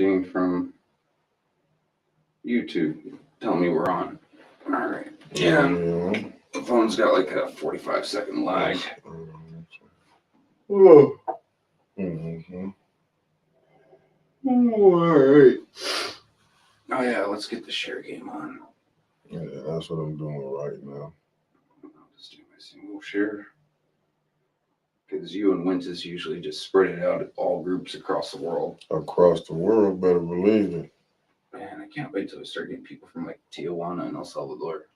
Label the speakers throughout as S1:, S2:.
S1: ding from YouTube. Tell me we're on. All right. Yeah. The phone's got like a 45-second lag.
S2: Oh. Mm-hmm. All right.
S1: Oh, yeah. Let's get the share game on.
S2: Yeah, that's what I'm doing right now.
S1: I'll just do my single share. Because you and Winters usually just spread it out at all groups across the world.
S2: Across the world, better believe it.
S1: Man, I can't wait till we start getting people from like Tijuana and El Salvador.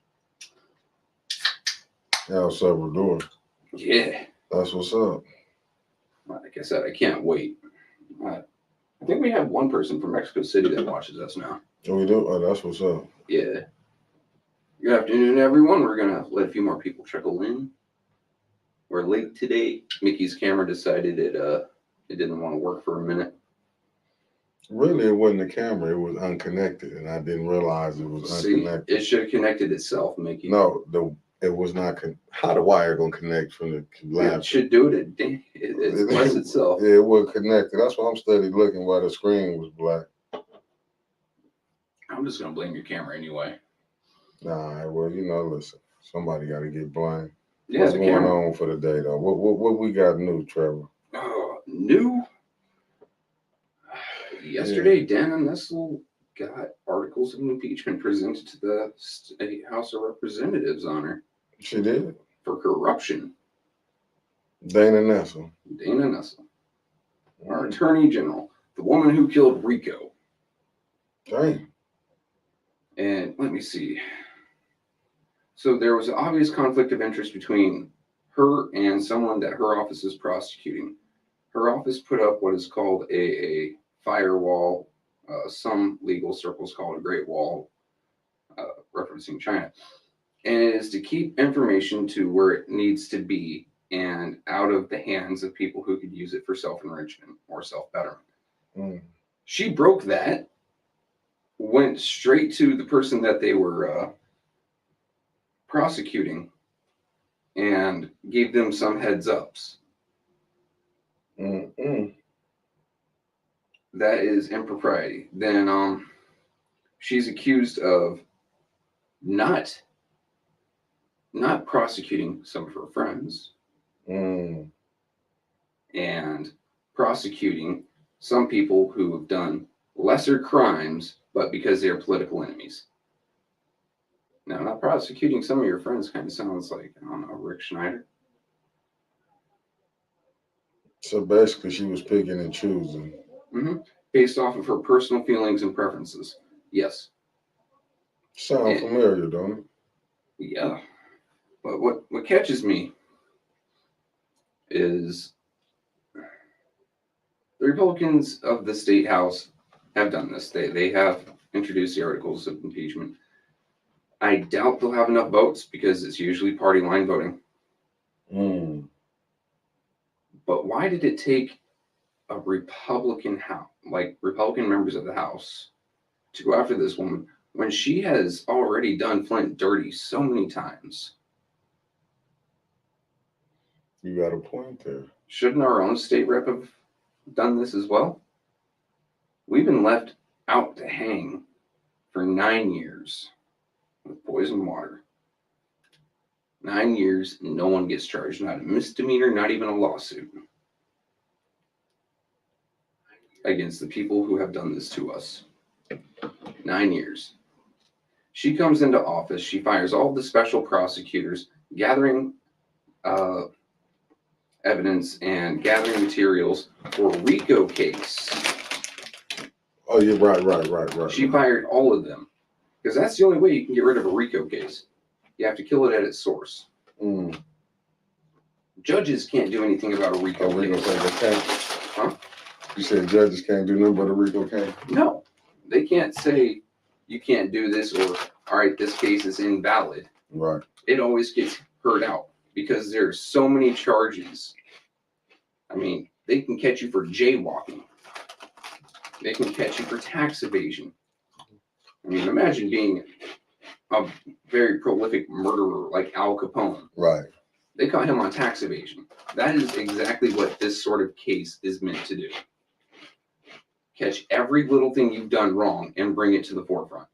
S2: El Salvador.
S1: Yeah.
S2: That's what's up.
S1: Like I said, I can't wait. I think we have one person from Mexico City that watches us now.
S2: Oh, we do? Oh, that's what's up.
S1: Yeah. Good afternoon, everyone. We're going to let a few more people trickle in. We're late today. Mickey's camera decided it didn't want to work for a minute.
S2: Really, it wasn't the camera. It was unconnected, and I didn't realize it was unconnected.
S1: It should have connected itself, Mickey.
S2: No, it was not. How the wire going to connect from the laptop?
S1: It should do it. It bless itself.
S2: Yeah, it was connected. That's why I'm steady looking while the screen was black.
S1: I'm just going to blame your camera anyway.
S2: Nah, well, listen. Somebody got to get blamed.
S1: Yeah,
S2: what's going on for the day, though? What we got new, Trevor?
S1: New? Yesterday, Dana Nessel got articles of impeachment presented to the State House of Representatives on her.
S2: She did?
S1: For corruption.
S2: Dana Nessel.
S1: Dana Nessel. Our Attorney General. The woman who killed Rico.
S2: Dang.
S1: And let me see. So there was an obvious conflict of interest between her and someone that her office is prosecuting. Her office put up what is called a firewall. Some legal circles call it a Great Wall, referencing China. And it is to keep information to where it needs to be and out of the hands of people who could use it for self-enrichment or self-betterment.
S2: Mm.
S1: She broke that, went straight to the person that they were prosecuting, and gave them some heads ups.
S2: Mm-mm.
S1: That is impropriety. Then she's accused of not prosecuting some of her friends and prosecuting some people who have done lesser crimes, but because they're political enemies. Now, not prosecuting some of your friends kind of sounds like, I don't know, Rick Schneider.
S2: So basically, she was picking and choosing.
S1: Mm-hmm. Based off of her personal feelings and preferences. Yes.
S2: Sound familiar, don't it?
S1: Yeah. But what catches me is the Republicans of the State House have done this. They have introduced the articles of impeachment. I doubt they'll have enough votes because it's usually party line voting. But why did it take a Republican members of the House to go after this woman when she has already done Flint dirty so many times?
S2: You got a point there.
S1: Shouldn't our own state rep have done this as well? We've been left out to hang for 9 years with poison water. 9 years and no one gets charged. Not a misdemeanor, not even a lawsuit against the people who have done this to us. 9 years. She comes into office. She fires all the special prosecutors, gathering evidence and gathering materials for a RICO case.
S2: Oh, yeah, right.
S1: She fired all of them because that's the only way you can get rid of a RICO case. You have to kill it at its source. Judges can't do anything about a RICO case.
S2: They can't?
S1: Huh?
S2: You said judges can't do nothing but a RICO case?
S1: No. They can't say you can't do this or, all right, this case is invalid.
S2: Right.
S1: It always gets heard out because there's so many charges. I mean, they can catch you for jaywalking. They can catch you for tax evasion. I mean, imagine being a very prolific murderer like Al Capone.
S2: Right.
S1: They caught him on tax evasion. That is exactly what this sort of case is meant to do. catch every little thing you've done wrong and bring it to the forefront.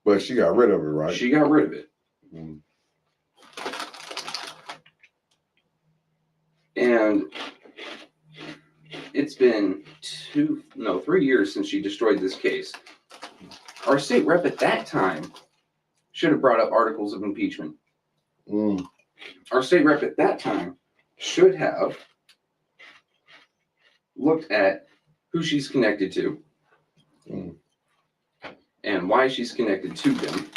S2: But she got rid of it, right?
S1: She got rid of it.
S2: Mm.
S1: And it's been 3 years since she destroyed this case. Our state rep at that time should have brought up articles of impeachment.
S2: Mm.
S1: Our state rep at that time should have looked at who she's connected to and why she's connected to them,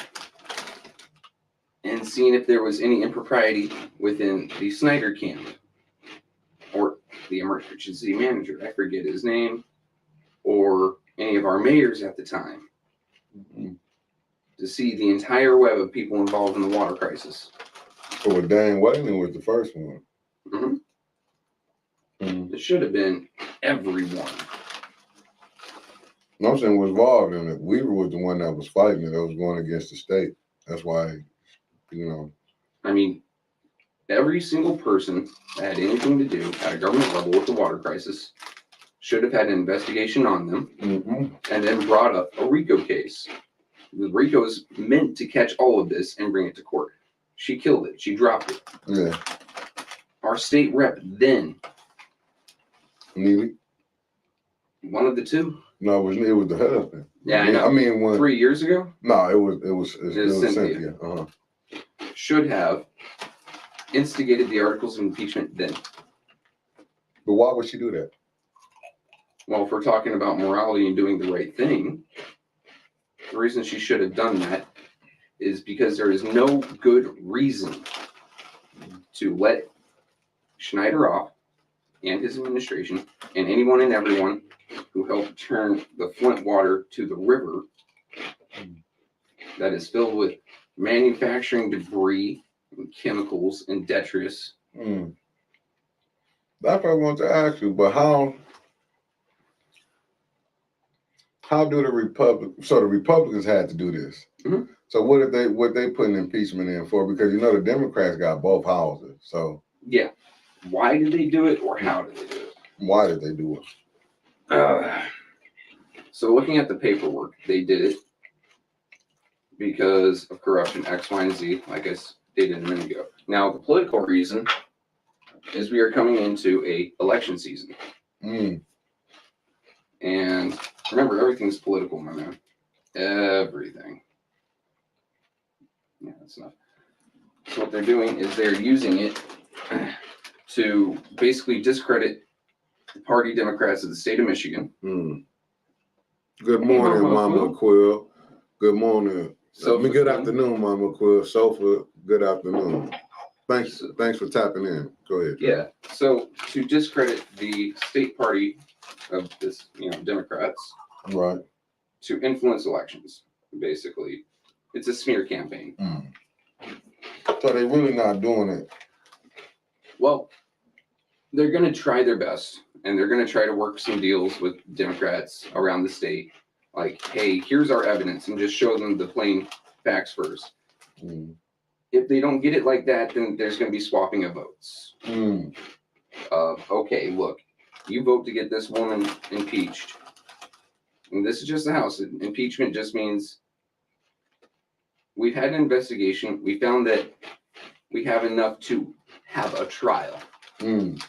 S1: and seen if there was any impropriety within the Snyder camp or the emergency manager, I forget his name, or any of our mayors at the time, to see the entire web of people involved in the water crisis.
S2: So Dan Whalen was the first one.
S1: Mm-hmm. It should have been everyone.
S2: No, I'm saying was involved in it. Weaver was the one that was fighting it. That was going against the state. That's why,
S1: I mean, every single person that had anything to do at a government level with the water crisis should have had an investigation on them and then brought up a RICO case. The RICO is meant to catch all of this and bring it to court. She killed it. She dropped it.
S2: Yeah.
S1: Our state rep then.
S2: Neely?
S1: One of the two.
S2: No, it was the husband.
S1: Yeah, I know.
S2: I mean,
S1: 3 years ago?
S2: No, it was Cynthia.
S1: Should have instigated the articles of impeachment then.
S2: But why would she do that?
S1: Well, if we're talking about morality and doing the right thing, the reason she should have done that is because there is no good reason to let Schneider off and his administration and anyone and everyone who helped turn the Flint water to the river that is filled with manufacturing debris and chemicals and detritus.
S2: That's what I want to ask you, but how do the Republicans had to do this?
S1: Mm-hmm.
S2: So what they putting impeachment in for? Because the Democrats got both houses. So
S1: yeah, why did they do it, or how did they do it?
S2: Why did they do it?
S1: So looking at the paperwork, they did it because of corruption, X, Y, and Z, like I stated a minute ago. Now, the political reason is we are coming into a election season. And remember, everything's political, my man. Everything. Yeah, that's enough. So what they're doing is they're using it to basically discredit the party Democrats of the state of Michigan.
S2: Good morning, Mama Quill. Good morning. Good afternoon, Mama Quill. Sofa, good afternoon. Thanks for tapping in. Go ahead.
S1: Yeah. So to discredit the state party of this, Democrats,
S2: right,
S1: to influence elections, basically, it's a smear campaign.
S2: So they're really not doing it.
S1: Well, they're going to try their best, and they're going to try to work some deals with Democrats around the state. Like, hey, here's our evidence, and just show them the plain facts first. If they don't get it like that, then there's going to be swapping of votes. Okay, look, you vote to get this woman impeached. And this is just the House. Impeachment just means we've had an investigation. We found that we have enough to have a trial. And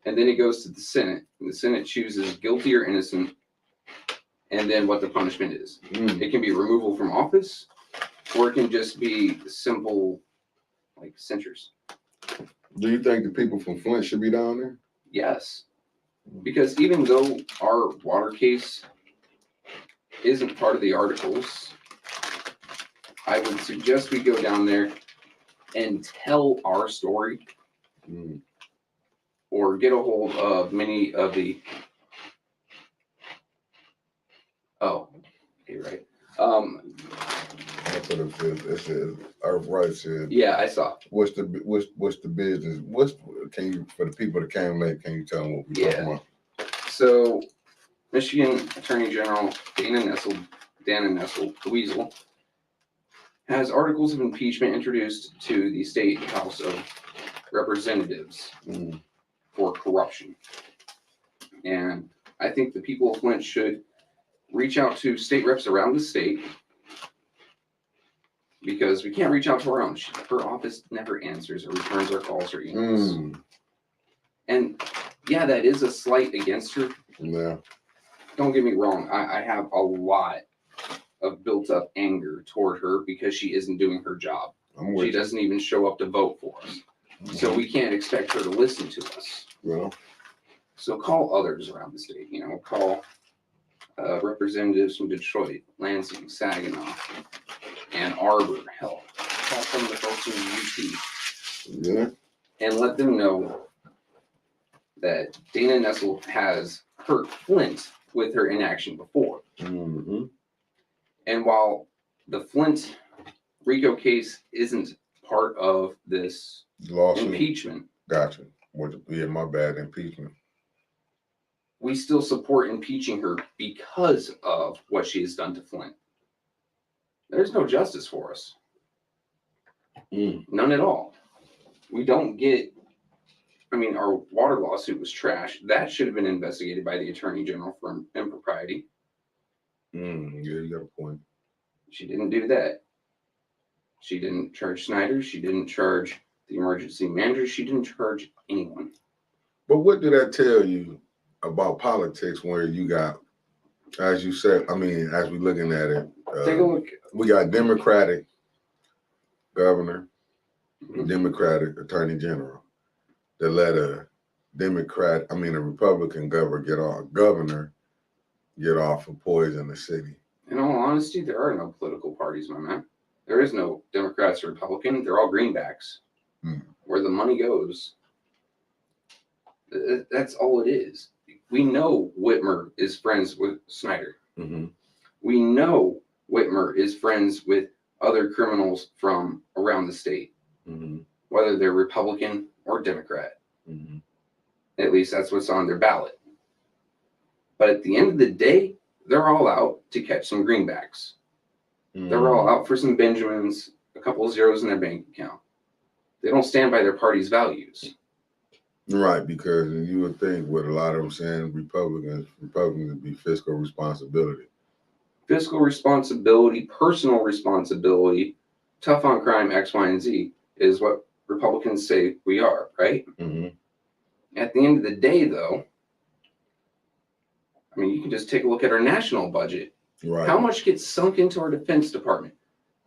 S1: then it goes to the Senate, and the Senate chooses guilty or innocent, and then what the punishment is. It can be removal from office, or it can just be simple, like, censures.
S2: Do you think the people from Flint should be down there?
S1: Yes. Because even though our water case isn't part of the articles, I would suggest we go down there and tell our story. Or get a hold of many of the. Oh, okay, right.
S2: That's what it says. Earth Right said.
S1: Yeah, I saw.
S2: What's the business? For the people that came late? Can you tell them what we're talking about?
S1: So, Michigan Attorney General Dana Nessel, the Weasel, has articles of impeachment introduced to the state House of Representatives for corruption. And I think the people of Flint should reach out to state reps around the state because we can't reach out to our own. Her office never answers or returns our calls or emails. And yeah, that is a slight against her.
S2: Yeah.
S1: Don't get me wrong. I have a lot of built up anger toward her because she isn't doing her job. She doesn't even show up to vote for us. So we can't expect her to listen to us.
S2: Well,
S1: so call others around the state, call representatives from Detroit, Lansing, Saginaw, Ann Arbor, hell. Call some of the folks in the UT.
S2: Yeah.
S1: And let them know that Dana Nessel has hurt Flint with her inaction before.
S2: Mm-hmm. And
S1: while the Flint RICO case isn't part of this lawsuit impeachment.
S2: Gotcha. Yeah, my bad, impeachment.
S1: We still support impeaching her because of what she has done to Flint. There's no justice for us. None at all. We don't get, our water lawsuit was trash. That should have been investigated by the Attorney General for impropriety.
S2: Yeah, you got a point.
S1: She didn't do that. She didn't charge Snyder. She didn't charge the emergency manager. She didn't charge anyone.
S2: But what did that tell you about politics where you got, as you said, as we're looking at it,
S1: take a look.
S2: We got Democratic governor, Democratic attorney general that let a Republican governor get off for poison the city.
S1: In all honesty, there are no political parties, my man. There is no Democrats or Republican. They're all greenbacks. Where the money goes, that's all it is. We know Whitmer is friends with Snyder.
S2: Mm-hmm.
S1: We know Whitmer is friends with other criminals from around the state, whether they're Republican or Democrat. At least that's what's on their ballot. But at the end of the day, they're all out to catch some greenbacks. They're all out for some Benjamins, a couple of zeros in their bank account. They don't stand by their party's values.
S2: Right, because you would think with a lot of them saying Republicans would be fiscal responsibility.
S1: Fiscal responsibility, personal responsibility, tough on crime, X, Y, and Z is what Republicans say we are, right? At the end of the day, though, you can just take a look at our national budget.
S2: Right.
S1: How much gets sunk into our Defense Department?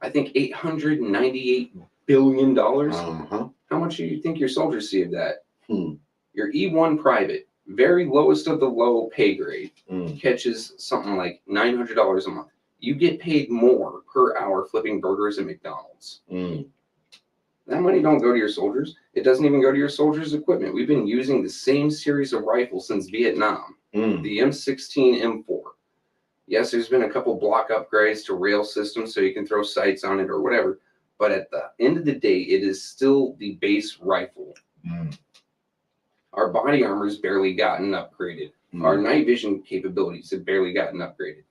S1: I think $898 billion. How much do you think your soldiers see of that? Your E1 private, very lowest of the low pay grade, catches something like $900 a month. You get paid more per hour flipping burgers at McDonald's. That money don't go to your soldiers. It doesn't even go to your soldiers' equipment. We've been using the same series of rifles since Vietnam, the M16, M4. Yes, there's been a couple block upgrades to rail systems so you can throw sights on it or whatever. But at the end of the day, it is still the base rifle. Our body armor's barely gotten upgraded. Our night vision capabilities have barely gotten upgraded.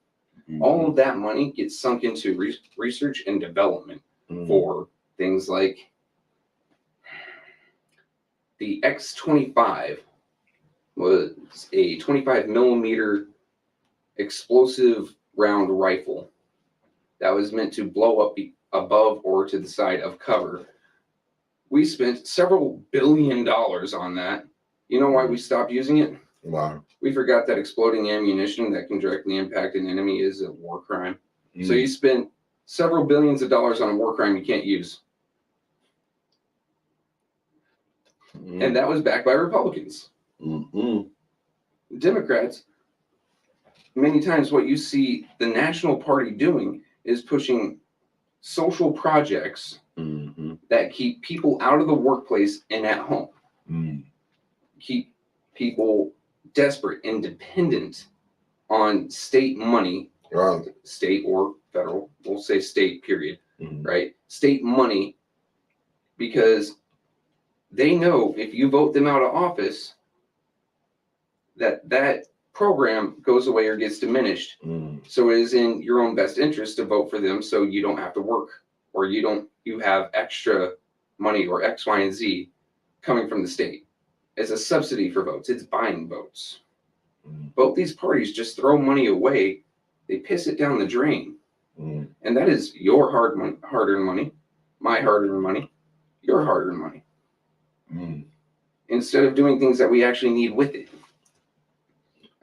S1: All of that money gets sunk into research and development for things like the X-25 was a 25 millimeter explosive round rifle that was meant to blow up above or to the side of cover. We spent several $1 billion on that. You know why we stopped using it?
S2: Why?
S1: We forgot that exploding ammunition that can directly impact an enemy is a war crime. So you spent several billions of dollars on a war crime you can't use. And that was backed by Republicans. Democrats, many times what you see the national party doing is pushing social projects that keep people out of the workplace and at home. Keep people desperate and dependent on state money, state or federal, we'll say state, period, right? State money, because they know if you vote them out of office, that program goes away or gets diminished. So it is in your own best interest to vote for them so you don't have to work or you have extra money or X, Y, and Z coming from the state. It's a subsidy for votes. It's buying votes. Both these parties just throw money away. They piss it down the drain. And that is your hard-earned money, my hard-earned money, your hard-earned money. Instead of doing things that we actually need with it.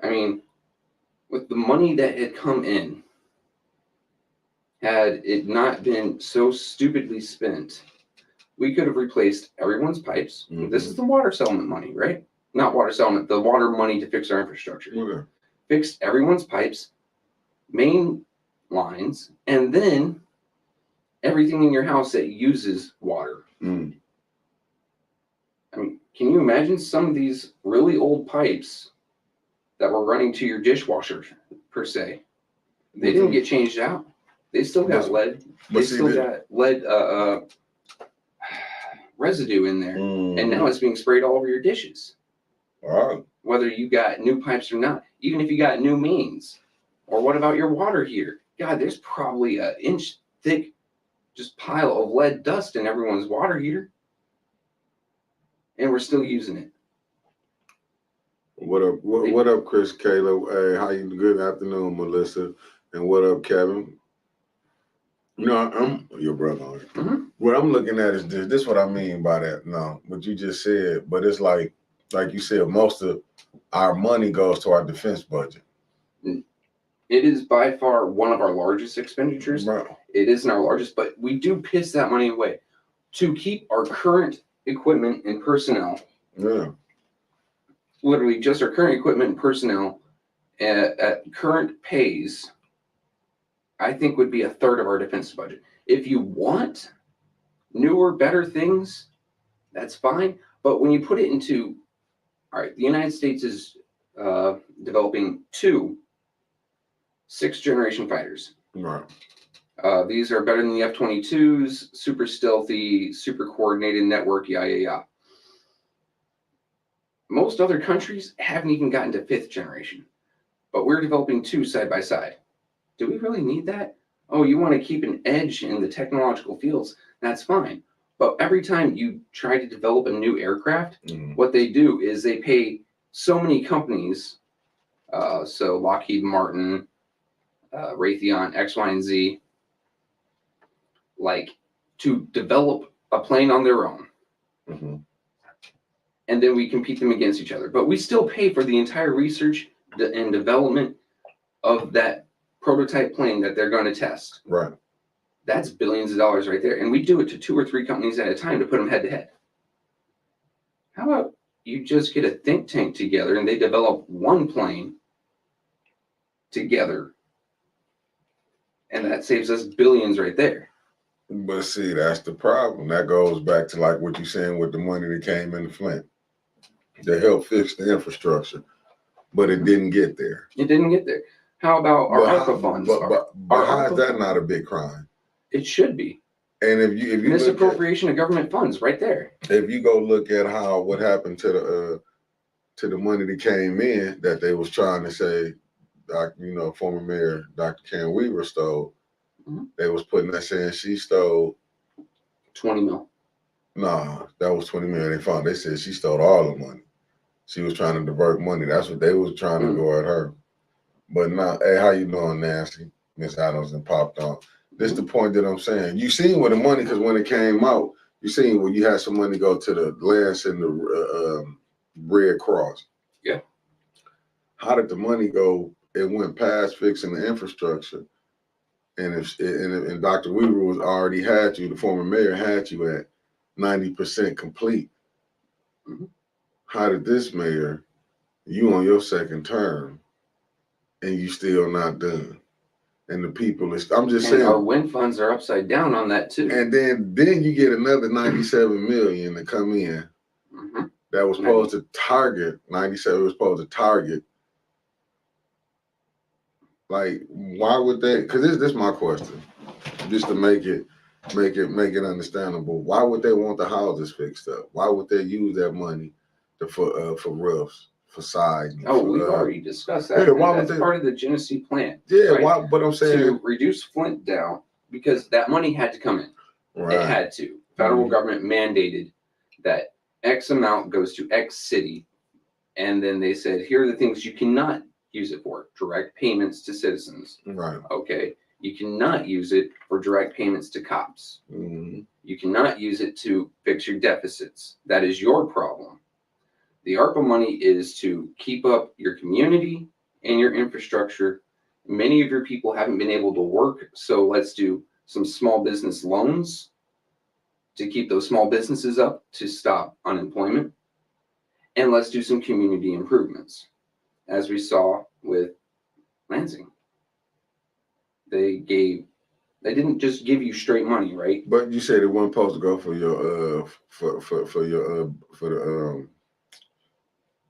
S1: I mean, with the money that had come in, had it not been so stupidly spent, we could have replaced everyone's pipes. This is the water settlement money, right? Not water settlement, the water money to fix our infrastructure. Fixed everyone's pipes, main lines, and then everything in your house that uses water. I mean, can you imagine some of these really old pipes that were running to your dishwasher, per se? They didn't get changed out. They still got lead. They still got lead residue in there. And now it's being sprayed all over your dishes.
S2: Wow.
S1: Whether you got new pipes or not. Even if you got new mains. Or what about your water heater? God, there's probably an inch thick just pile of lead dust in everyone's water heater. And we're still using it.
S2: What up? What up, Chris, Kayla? Hey, how you? Good afternoon, Melissa. And what up, Kevin? No, I'm your brother. What I'm looking at is this. This is what I mean by that. No, what you just said. But it's like you said, most of our money goes to our defense budget.
S1: It is by far one of our largest expenditures.
S2: Right.
S1: It isn't our largest, but we do piss that money away to keep our current equipment and personnel.
S2: Yeah.
S1: Literally just our current equipment and personnel at current pays, I think would be a third of our defense budget. If you want newer, better things, that's fine. But when you put it into, all right, the United States is developing 2 6th-generation fighters.
S2: Right.
S1: These are better than the F-22s, super stealthy, super coordinated network, yeah. Most other countries haven't even gotten to 5th generation, but we're developing 2 side by side. Do we really need that? Oh, you want to keep an edge in the technological fields? That's fine. But every time you try to develop a new aircraft, what they do is they pay so many companies, so Lockheed Martin, Raytheon, X, Y, and Z, like to develop a plane on their own. And then we compete them against each other. But we still pay for the entire research and development of that prototype plane that they're going to test.
S2: Right.
S1: That's billions of dollars right there. And we do it to 2 or 3 companies at a time to put them head to head. How about you just get a think tank together and they develop one plane together? And that saves us billions right there.
S2: But see, that's the problem. That goes back to like what you're saying with the money that came in the Flint. They helped fix the infrastructure, but it didn't get there.
S1: It didn't get there. How about our ARPA funds?
S2: But how is that not a big crime?
S1: It should be.
S2: And if you
S1: misappropriation of government funds, right there.
S2: If you go look at what happened to the money that came in that they was trying to say, former Mayor Dr. Karen Weaver stole, they was putting that saying she stole
S1: 20 mil.
S2: Nah, that was 20 million. They said she stole all the money. She was trying to divert money. That's what they was trying to go at her. But now, hey, how you doing, Nancy? Miss Adams and popped on. This is the point that I'm saying. You seen where the money, because when it came out, you seen where you had some money go to the Lance and the Red Cross.
S1: Yeah.
S2: How did the money go? It went past fixing the infrastructure. And Dr. Weaver was already had you, the former mayor had you at 90% complete. How did this mayor, you on your second term, and you still not done? And the people, I'm just saying.
S1: Our wind funds are upside down on that too.
S2: And then you get another 97 million to come in. That was supposed to target 97. Was supposed to target. Like, why would they? Because this is my question, just to make it understandable. Why would they want the houses fixed up? Why would they use that money for roofs, for siding?
S1: We've already discussed that.
S2: Yeah,
S1: that's part of the Genesee plan.
S2: Yeah,
S1: right?
S2: why? But I'm saying
S1: to reduce Flint down because that money had to come in.
S2: Right.
S1: It had to. Federal government mandated that X amount goes to X city, And then they said, here are the things you cannot use it for: direct payments to citizens.
S2: Right.
S1: Okay. You cannot use it for direct payments to cops.
S2: Mm-hmm.
S1: You cannot use it to fix your deficits. That is your problem. The ARPA money is to keep up your community and your infrastructure. Many of your people haven't been able to work, so let's do some small business loans to keep those small businesses up to stop unemployment. And let's do some community improvements, as we saw with Lansing. They didn't just give you straight money, right?
S2: But you said it wasn't supposed to go for your for your for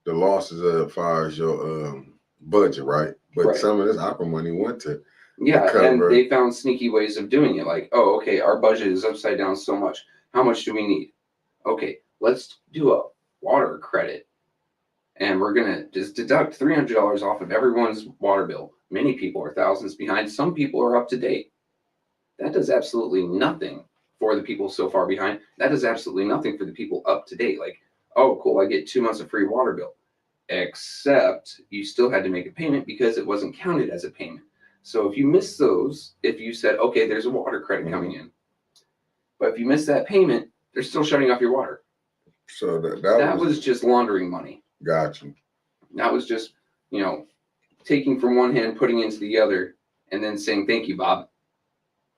S2: the losses as far as your budget, right? But
S1: Right.
S2: some of this opera money went to
S1: and
S2: cover.
S1: they found sneaky ways of doing it. Like, oh, okay, our budget is upside down so much. How much do we need? Okay, let's do a water credit, and we're gonna just deduct $300 off of everyone's water bill. Many people are thousands behind. Some people are up to date. That does absolutely nothing for the people so far behind. That does absolutely nothing for the people up to date. Like, oh, cool, I get 2 months of free water bill. Except you still had to make a payment because it wasn't counted as a payment. So if you miss those, if you said, okay, there's a water credit coming in, but if you miss that payment, they're still shutting off your water.
S2: So
S1: that was just laundering money.
S2: Got you.
S1: That was just, taking from one hand, putting into the other, and then saying, thank you, Bob.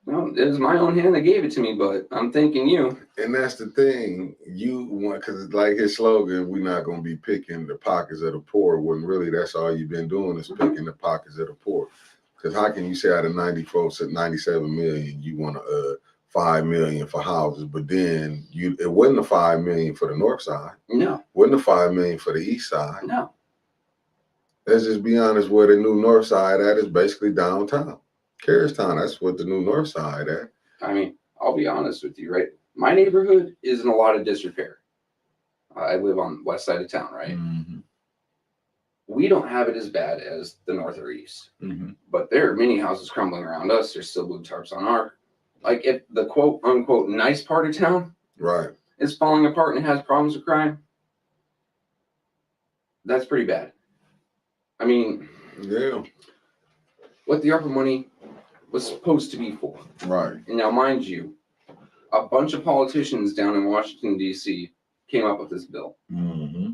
S1: No, it was my own hand that gave it to me, but I'm thanking you.
S2: And that's the thing. You want, because like his slogan, we're not going to be picking the pockets of the poor, when really that's all you've been doing is picking the pockets of the poor. Because how can you say out of 97 million, you want 5 million for houses, but then it wasn't a 5 million for the north side.
S1: No.
S2: Wasn't a 5 million for the east side.
S1: No.
S2: Let's just be honest, where the new north side at is basically downtown. Carristown, that's what the new north side at.
S1: I mean, I'll be honest with you, right? My neighborhood is in a lot of disrepair. I live on the west side of town, right?
S2: Mm-hmm.
S1: We don't have it as bad as the north or east.
S2: Mm-hmm.
S1: But there are many houses crumbling around us. There's still blue tarps on our, like, if the quote unquote nice part of town is falling apart and has problems with crime, that's pretty bad. I mean,
S2: yeah,
S1: what the ARPA money was supposed to be for.
S2: Right.
S1: And now, mind you, a bunch of politicians down in Washington, D.C. came up with this bill.
S2: Mm-hmm.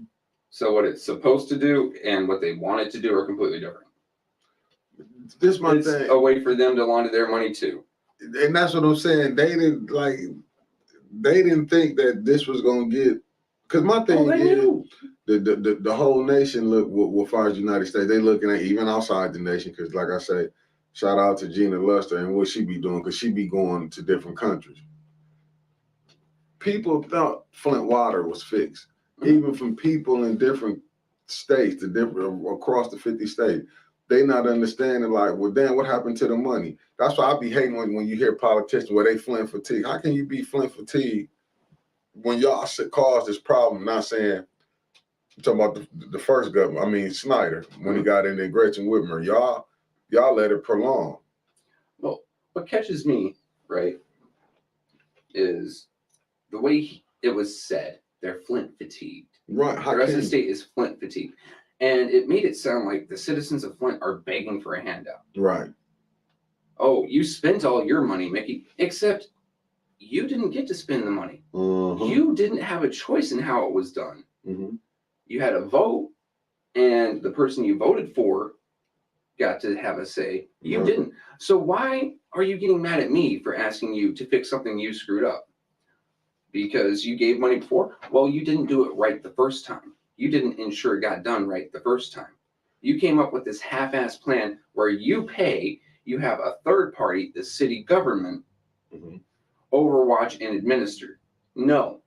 S1: So what it's supposed to do and what they want it to do are completely different.
S2: This my
S1: it's
S2: thing.
S1: A way for them to launder their money too.
S2: And that's what I'm saying. They didn't think that this was gonna get. Because my thing is, the whole nation look as far as the United States, they looking at even outside the nation. Because like I say, shout out to Gina Luster and what she be doing, because she be going to different countries. People thought Flint water was fixed, even from people in different states, across the 50 states. They not understanding, like, well, damn, what happened to the money? That's why I be hating when you hear politicians where they Flint fatigue. How can you be Flint fatigue when y'all caused this problem? Not saying, I'm talking about the first government. I mean, Snyder, when he got in there, Gretchen Whitmer, y'all let it prolong.
S1: Well, what catches me, right, is the way it was said. They're Flint fatigued.
S2: Right.
S1: The rest of the state is Flint fatigued. And it made it sound like the citizens of Flint are begging for a handout.
S2: Right.
S1: Oh, you spent all your money, Mickey, except you didn't get to spend the money.
S2: Mm-hmm.
S1: You didn't have a choice in how it was done.
S2: Mm-hmm.
S1: You had a vote, and the person you voted for got to have a say. You didn't. So why are you getting mad at me for asking you to fix something you screwed up? Because you gave money before? Well, you didn't do it right the first time. You didn't ensure it got done right the first time. You came up with this half-assed plan where you have a third party, the city government, overwatch and administer. No,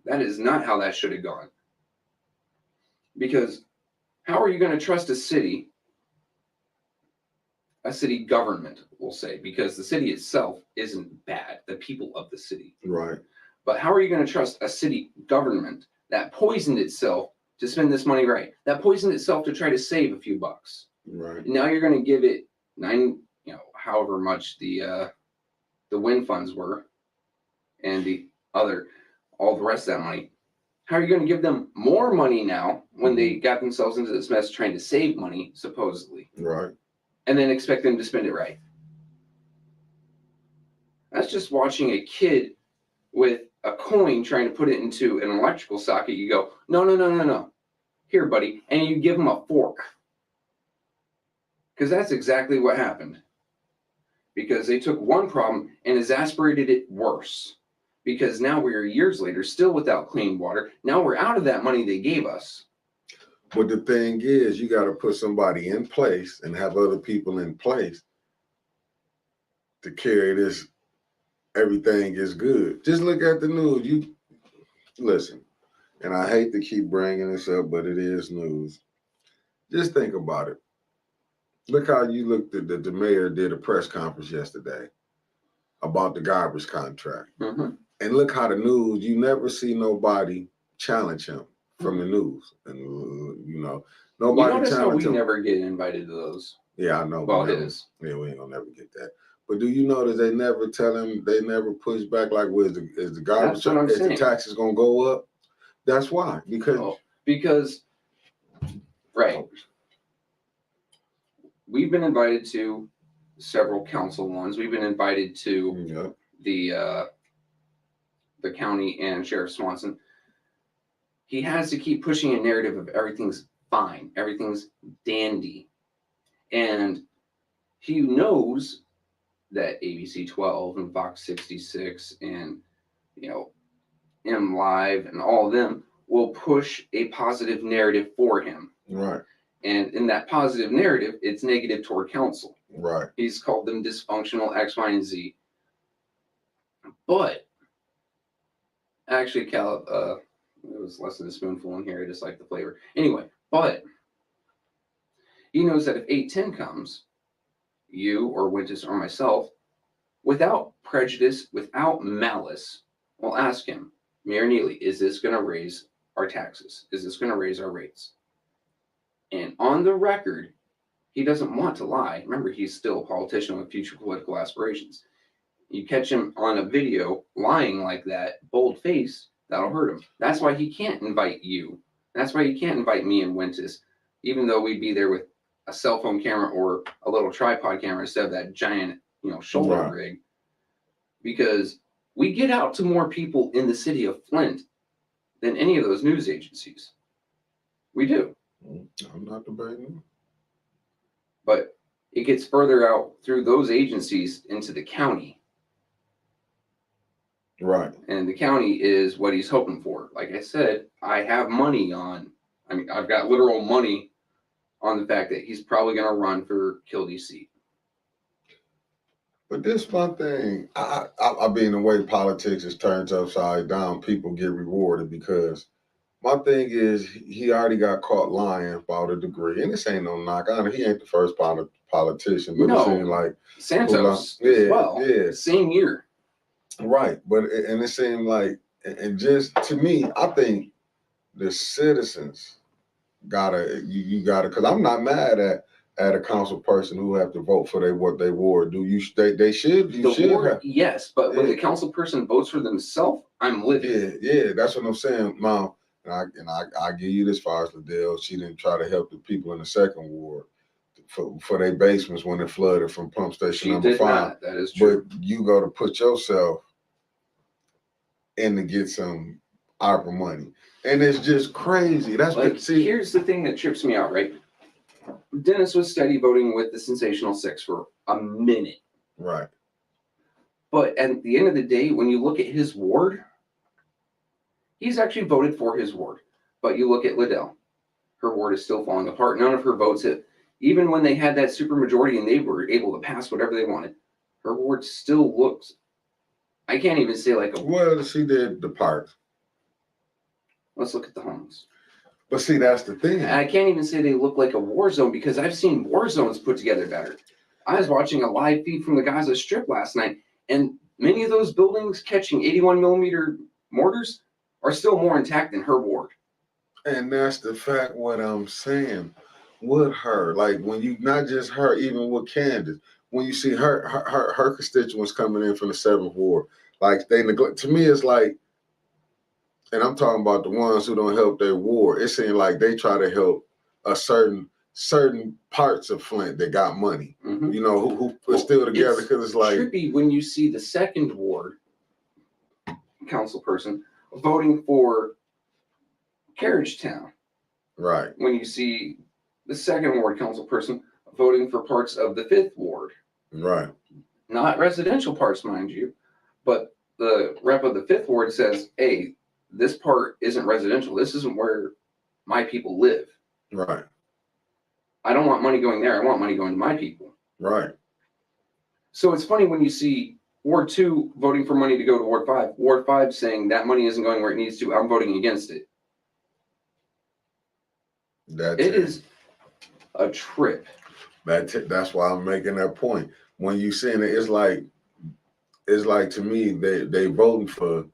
S1: that is not how that should have gone. Because how are you going to trust a city government, we'll say, because the city itself isn't bad, the people of the city.
S2: Right.
S1: But how are you going to trust a city government that poisoned itself to spend this money right? That poisoned itself to try to save a few bucks.
S2: Right.
S1: Now you're going to give it however much the wind funds were, and all the rest of that money. How are you going to give them more money now when they got themselves into this mess trying to save money, supposedly,
S2: Right.
S1: and then expect them to spend it right? That's just watching a kid with a coin trying to put it into an electrical socket. You go, no, no, no, no, no. Here, buddy. And you give them a fork. Because that's exactly what happened. Because they took one problem and exasperated it worse. Because now we're years later still without clean water. Now we're out of that money they gave us.
S2: But the thing is, you got to put somebody in place and have other people in place to carry this. Everything is good. Just look at the news. You listen, and I hate to keep bringing this up, but it is news. Just think about it. Look how you looked at the mayor did a press conference yesterday about the garbage contract.
S1: Mm-hmm.
S2: And look how the news, you never see nobody challenge him from the news. And, nobody
S1: you notice how
S2: challenge
S1: we
S2: him.
S1: never get invited to those?
S2: Yeah, I know.
S1: Well,
S2: we
S1: it
S2: never,
S1: is.
S2: Yeah, we ain't gonna never get that. But do you notice they never tell him, they never push back like, well, is the garbage, is the taxes gonna go up? That's why.
S1: Because, right. We've been invited to several council ones. We've been invited to the county and Sheriff Swanson. He has to keep pushing a narrative of everything's fine, everything's dandy. And he knows that ABC 12 and Fox 66 and, M Live and all of them will push a positive narrative for him.
S2: Right.
S1: And in that positive narrative, it's negative toward council.
S2: Right.
S1: He's called them dysfunctional X, Y, and Z. But actually, it was less than a spoonful in here. I just like the flavor. Anyway, but he knows that if 810 comes, you or Wintis or myself, without prejudice, without malice, will ask him, Mayor Neely, is this going to raise our taxes? Is this going to raise our rates? And on the record, he doesn't want to lie. Remember, he's still a politician with future political aspirations. You catch him on a video lying like that, bold-faced, that'll hurt him. That's why he can't invite you. That's why he can't invite me and Wintis, even though we'd be there with a cell phone camera or a little tripod camera instead of that giant, shoulder rig. Because we get out to more people in the city of Flint than any of those news agencies. We do.
S2: I'm not debating.
S1: But it gets further out through those agencies into the county.
S2: Right.
S1: And the county is what he's hoping for. Like I said, I've got literal money on the fact that he's probably going to run for Kildee's seat.
S2: But this one thing, I mean, the way politics is turned upside down, people get rewarded because my thing is he already got caught lying about a degree. And this ain't no knock on it. He ain't the first politician, but it seemed like
S1: Santos as well. Yeah. Same year.
S2: Right. But it seemed like, and just to me, I think the citizens you gotta, because I'm not mad at a council person who have to vote for what they ward. They should.
S1: Yes, but when the council person votes for themselves, I'm livid.
S2: Yeah, that's what I'm saying, Mom. And I give you this far as Liddell. She didn't try to help the people in the second ward for their basements when it flooded from pump station number 5.
S1: Not. That is true.
S2: But you go to put yourself in to get some ARPA money, and it's just crazy.
S1: Here's the thing that trips me out, right? Dennis was steady voting with the Sensational Six for a minute.
S2: Right.
S1: But at the end of the day, when you look at his ward, he's actually voted for his ward. But you look at Liddell, her ward is still falling apart. None of her votes hit. Even when they had that supermajority and they were able to pass whatever they wanted, her ward still looks, I can't even say like a...
S2: Well, she did the part.
S1: Let's look at the homes.
S2: But see, that's the thing.
S1: I can't even say they look like a war zone because I've seen war zones put together better. I was watching a live feed from the Gaza Strip last night, and many of those buildings catching 81 millimeter mortars are still more intact than her ward.
S2: And that's the fact what I'm saying with her. Like when you, not just her, even with Candace, when you see her constituents coming in from the 7th ward, like they neglect, to me it's like and I'm talking about the ones who don't help their ward. It seems like they try to help a certain parts of Flint that got money.
S1: Mm-hmm.
S2: You know, who put still together, because it's like
S1: trippy when you see the second ward council person voting for Carriagetown.
S2: right.
S1: When you see the second ward council person voting for parts of the fifth ward.
S2: Right.
S1: Not residential parts, mind you, but the rep of the fifth ward says, hey, this part isn't residential. This isn't where my people live.
S2: Right.
S1: I don't want money going there. I want money going to my people.
S2: Right.
S1: So it's funny when you see Ward 2 voting for money to go to Ward 5. Ward 5 saying that money isn't going where it needs to. I'm voting against it. It is a trip.
S2: That's why I'm making that point. When you seeing it, it's like to me they voting for,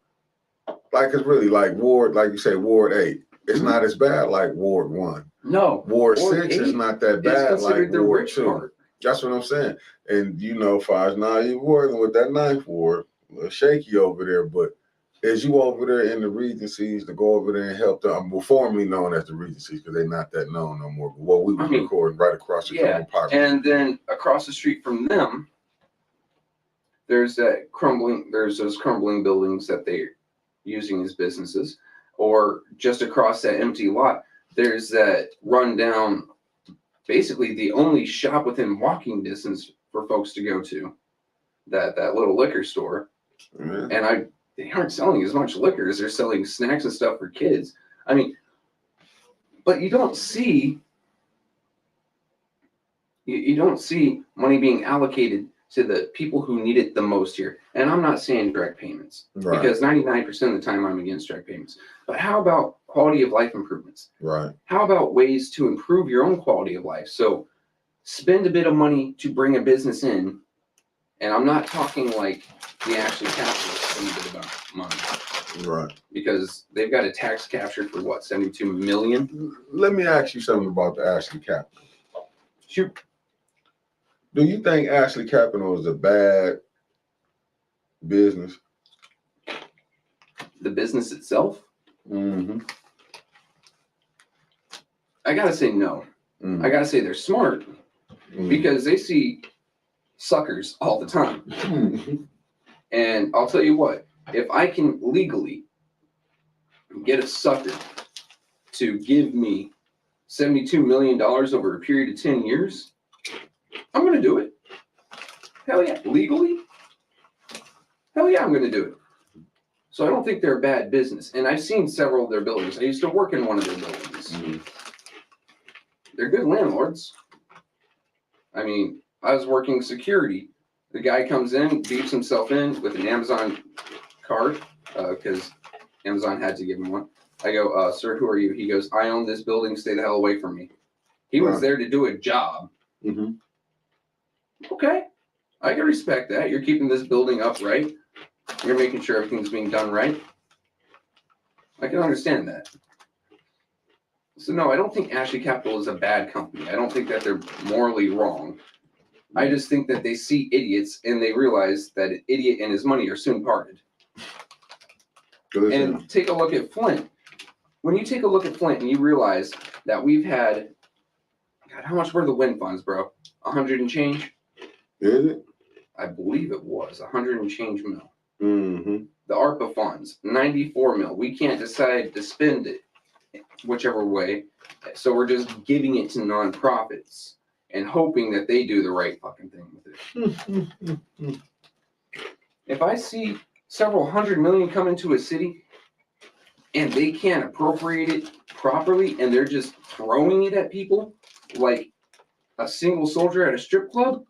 S2: like, it's really like Ward, like you say, Ward 8. It's not as bad like Ward 1.
S1: No.
S2: Ward 6 is not that bad like
S1: the
S2: Ward
S1: rich
S2: 2.
S1: part.
S2: That's what I'm saying. And you know, far as now you working with that ninth ward, a little shaky over there, but as you over there in the regencies to go over there and help them, well, formerly known as the regencies, because they're not that known no more. But what we was recording right across the street.
S1: And then across the street from them, there's those crumbling buildings that they're using as businesses, or just across that empty lot, there's that rundown, basically the only shop within walking distance for folks to go to, that little liquor store.
S2: Mm-hmm.
S1: And they aren't selling as much liquor as they're selling snacks and stuff for kids. I mean, but you don't see money being allocated to the people who need it the most here. And I'm not saying direct payments,
S2: right,
S1: because 99% of the time I'm against direct payments. But how about quality of life improvements?
S2: Right.
S1: How about ways to improve your own quality of life? So spend a bit of money to bring a business in. And I'm not talking like the Ashley capitalists spend a bit of money.
S2: Right.
S1: Because they've got a tax capture for what, 72 million?
S2: Let me ask you something about the Ashley Capital.
S1: Shoot.
S2: Do you think Ashley Capital is a bad business?
S1: The business itself?
S2: Mm-hmm.
S1: I gotta say no.
S2: Mm-hmm.
S1: I gotta say they're smart, because they see suckers all the time.
S2: Mm-hmm.
S1: And I'll tell you what, if I can legally get a sucker to give me $72 million over a period of 10 years, I'm going to do it. Hell yeah. Legally? Hell yeah, I'm going to do it. So I don't think they're a bad business. And I've seen several of their buildings. I used to work in one of their buildings.
S2: Mm-hmm.
S1: They're good landlords. I mean, I was working security. The guy comes in, beeps himself in with an Amazon card, because Amazon had to give him one. I go, sir, who are you? He goes, I own this building. Stay the hell away from me. He was there to do a job.
S2: Mm-hmm.
S1: Okay, I can respect that. You're keeping this building upright. You're making sure everything's being done right. I can understand that. So no, I don't think Ashley Capital is a bad company. I don't think that they're morally wrong. I just think that they see idiots and they realize that an idiot and his money are soon parted. And take a look at Flint. When you take a look at Flint and you realize that we've had, God, how much were the wind funds, bro? 100 and change?
S2: Is it?
S1: I believe it was 100 and change mil.
S2: Mm-hmm.
S1: The ARPA funds, 94 mil. We can't decide to spend it whichever way. So we're just giving it to nonprofits and hoping that they do the right fucking thing with it. If I see several $100 million come into a city and they can't appropriate it properly and they're just throwing it at people like a single soldier at a strip club,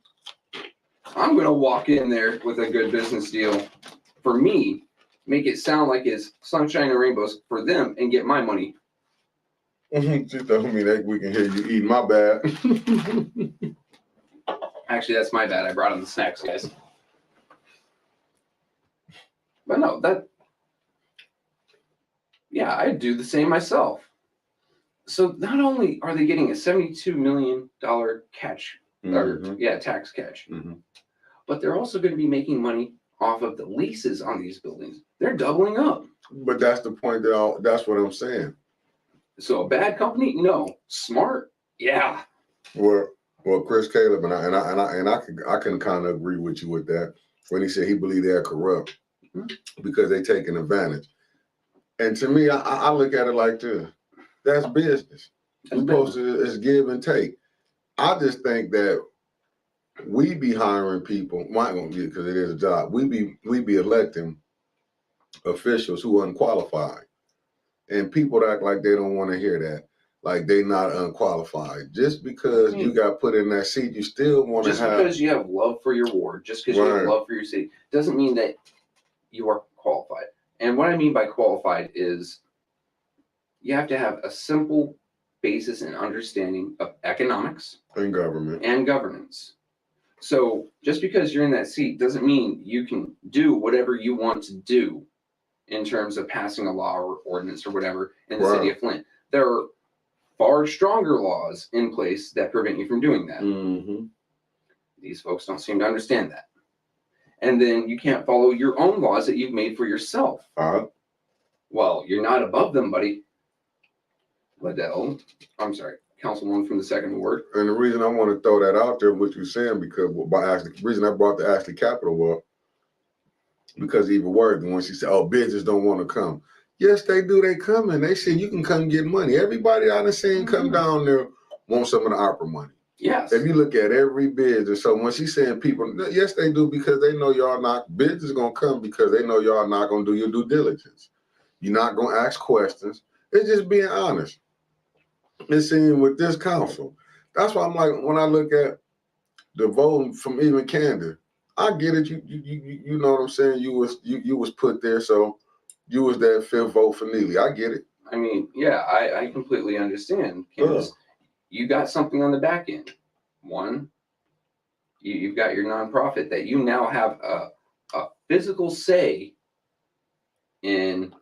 S1: I'm going to walk in there with a good business deal for me, make it sound like it's sunshine and rainbows for them, and get my money.
S2: Just told me that we can hear you eating. My bad.
S1: Actually, that's my bad. I brought in the snacks, guys. But no, yeah, I'd do the same myself. So not only are they getting a $72 million catch, tax catch, but they're also going to be making money off of the leases on these buildings. They're doubling up.
S2: But that's the point that's what I'm saying.
S1: So a bad company? No. Smart? Yeah.
S2: Well, Chris Caleb I can kind of agree with you with that when he said he believed they're corrupt because they're taking advantage. And to me, I look at it like this: that's business. You're supposed to it's give and take. I just think that we be hiring people, might gonna get because it is a job. We be electing officials who are unqualified, and people act like they don't want to hear that. Like they not unqualified. Just because you got put in that seat, you still want to have.
S1: Just because you have love for your ward, just because you have love for your city, doesn't mean that you are qualified. And what I mean by qualified is you have to have a simple basis and understanding of economics
S2: and government
S1: and governance. So just because you're in that seat doesn't mean you can do whatever you want to do in terms of passing a law or ordinance or whatever in the city of Flint. There are far stronger laws in place that prevent you from doing that.
S2: Mm-hmm.
S1: These folks don't seem to understand that. And then you can't follow your own laws that you've made for yourself. Well, you're not above them, buddy. I'm sorry, Councilwoman from the 2nd Ward.
S2: And the reason I want to throw that out there, what you're saying, because the reason I brought the Ashley Capital up, because even word, when she said, "Oh, business don't want to come." Yes, they do. They come and they say you can come get money. Everybody I done seen come down there want some of the opera money.
S1: Yes.
S2: If you look at every business, so when she's saying people, yes, they do because they know y'all not business gonna come because they know y'all not gonna do your due diligence. You're not gonna ask questions. It's just being honest. It's seen with this council. That's why I'm like, when I look at the voting from even Candace, I get it. You know what I'm saying. You was put there, so you was that 5th vote for Neely. I get it.
S1: I mean, yeah, I completely understand, Candace. You got something on the back end. One, you've got your nonprofit that you now have a physical say in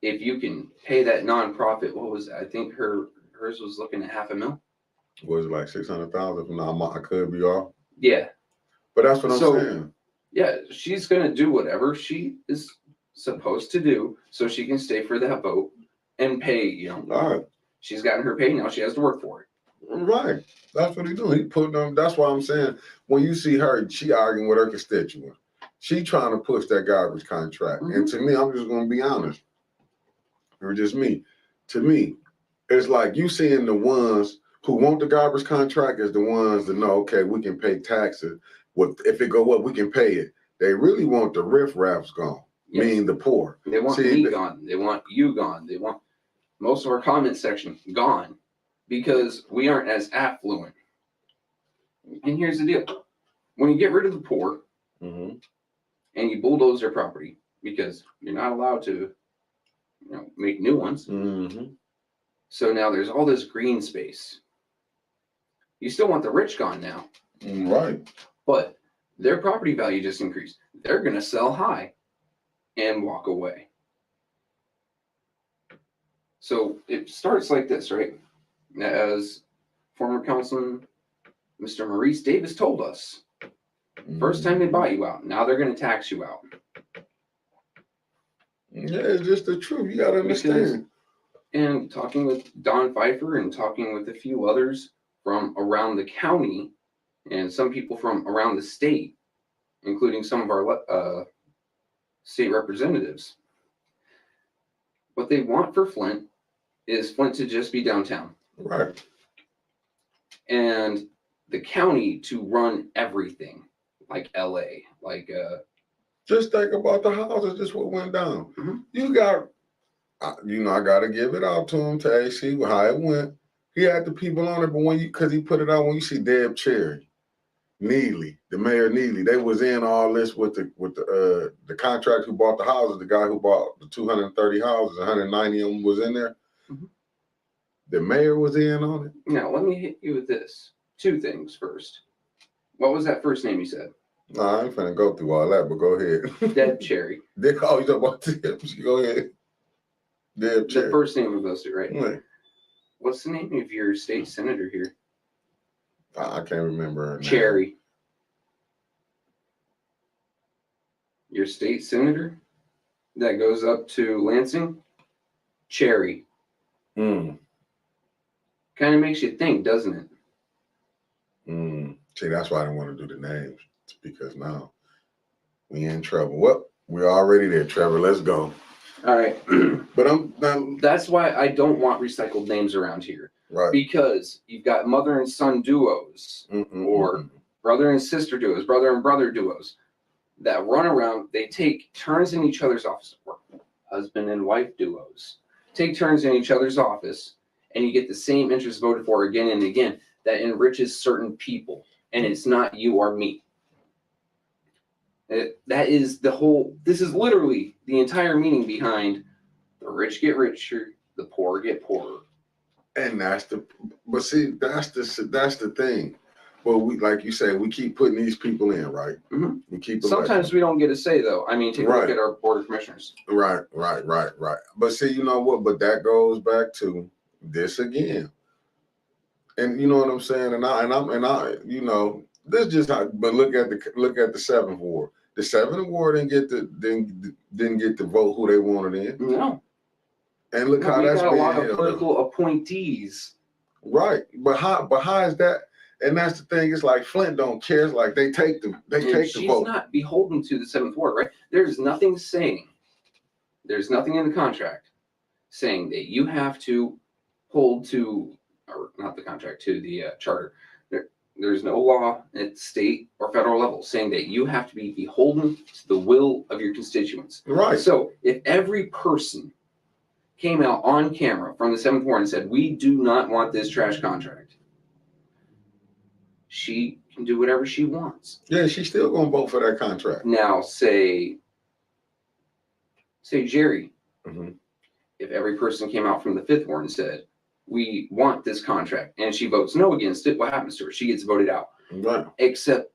S1: if you can pay that nonprofit. What was I think hers was looking at $500,000.
S2: Was it like 600,000? No, I could be off.
S1: Yeah,
S2: but that's what I'm saying.
S1: Yeah, she's gonna do whatever she is supposed to do so she can stay for that vote and pay.
S2: All right.
S1: She's gotten her pay now. She has to work for it.
S2: Right. That's what he's doing. He putting them. That's why I'm saying when you see her, she arguing with her constituents. She trying to push that garbage contract. And to me, I'm just gonna be honest. Or just me. To me, it's like you seeing the ones who want the garbage contract as the ones that know, okay, we can pay taxes. If it go up, we can pay it. They really want the riffraffs gone, meaning the poor.
S1: They want me gone. They want you gone. They want most of our comment section gone because we aren't as affluent. And here's the deal. When you get rid of the poor and you bulldoze their property because you're not allowed to make new ones. So now there's all this green space. You still want the rich gone now.
S2: Right.
S1: But their property value just increased. They're going to sell high and walk away. So it starts like this, right? As former Councilman Mr. Maurice Davis told us, first time they bought you out, now they're going to tax you out.
S2: Yeah, it's just the truth. You got to understand.
S1: And talking with Don Pfeiffer and talking with a few others from around the county and some people from around the state, including some of our state representatives, what they want for Flint is Flint to just be downtown.
S2: Right.
S1: And the county to run everything like LA, like
S2: just think about the houses, just what went down. You got, I got to give it out to him to AC how it went. He had the people on it, but because he put it out, when you see Deb Cherry, Neely, the mayor Neely, they was in all this with the contract who bought the houses, the guy who bought the 230 houses, 190 of them was in there. The mayor was in on it.
S1: Now, let me hit you with this. Two things first. What was that first name you said?
S2: No, I ain't finna go through all that, but go ahead.
S1: Deb Cherry.
S2: You talking about Deb? Go ahead. Deb Cherry.
S1: The first name was listed, right?
S2: Right.
S1: What's the name of your state senator here? I
S2: can't remember her name.
S1: Cherry. your state senator that goes up to Lansing, Cherry.
S2: Mm.
S1: Kind of makes you think, doesn't it?
S2: See, that's why I didn't want to do the names, because now we in trouble. Well, we're already there, Trevor. Let's go.
S1: All right.
S2: But
S1: that's why I don't want recycled names around here.
S2: Right.
S1: Because you've got mother and son duos, or brother and sister duos, brother and brother duos that run around. They take turns in each other's office, or husband and wife duos take turns in each other's office, and you get the same interest voted for again and again. That enriches certain people, and it's not you or me. That is the whole. This is literally the entire meaning behind the rich get richer, the poor get poorer.
S2: And that's the thing. Well, we, like you said, we keep putting these people in, right?
S1: Mm-hmm.
S2: We keep.
S1: Sometimes we don't get a say, though. I mean, take a look at our board of commissioners.
S2: Right. But see, you know what? But that goes back to this again. And you know what I'm saying? And I, you know, this just. But look at the Seventh Ward. The Seventh Ward didn't get to vote who they wanted in.
S1: No.
S2: And look how that's
S1: got a
S2: being
S1: lot of
S2: held
S1: political
S2: up.
S1: Appointees.
S2: Right, but how is that? And that's the thing. It's like Flint don't care. It's like they take the vote.
S1: She's not beholden to the Seventh Ward, right? There's nothing in the contract saying that you have to hold to, or not the contract, to the charter. There's no law at state or federal level saying that you have to be beholden to the will of your constituents.
S2: Right.
S1: So if every person came out on camera from the Seventh Ward and said, we do not want this trash contract, she can do whatever she wants.
S2: Yeah, she's still gonna vote for that contract.
S1: Now, say Jerry,
S2: mm-hmm.
S1: If every person came out from the Fifth Ward and said, we want this contract, and she votes no against it, what happens to her? She gets voted out.
S2: Right.
S1: Except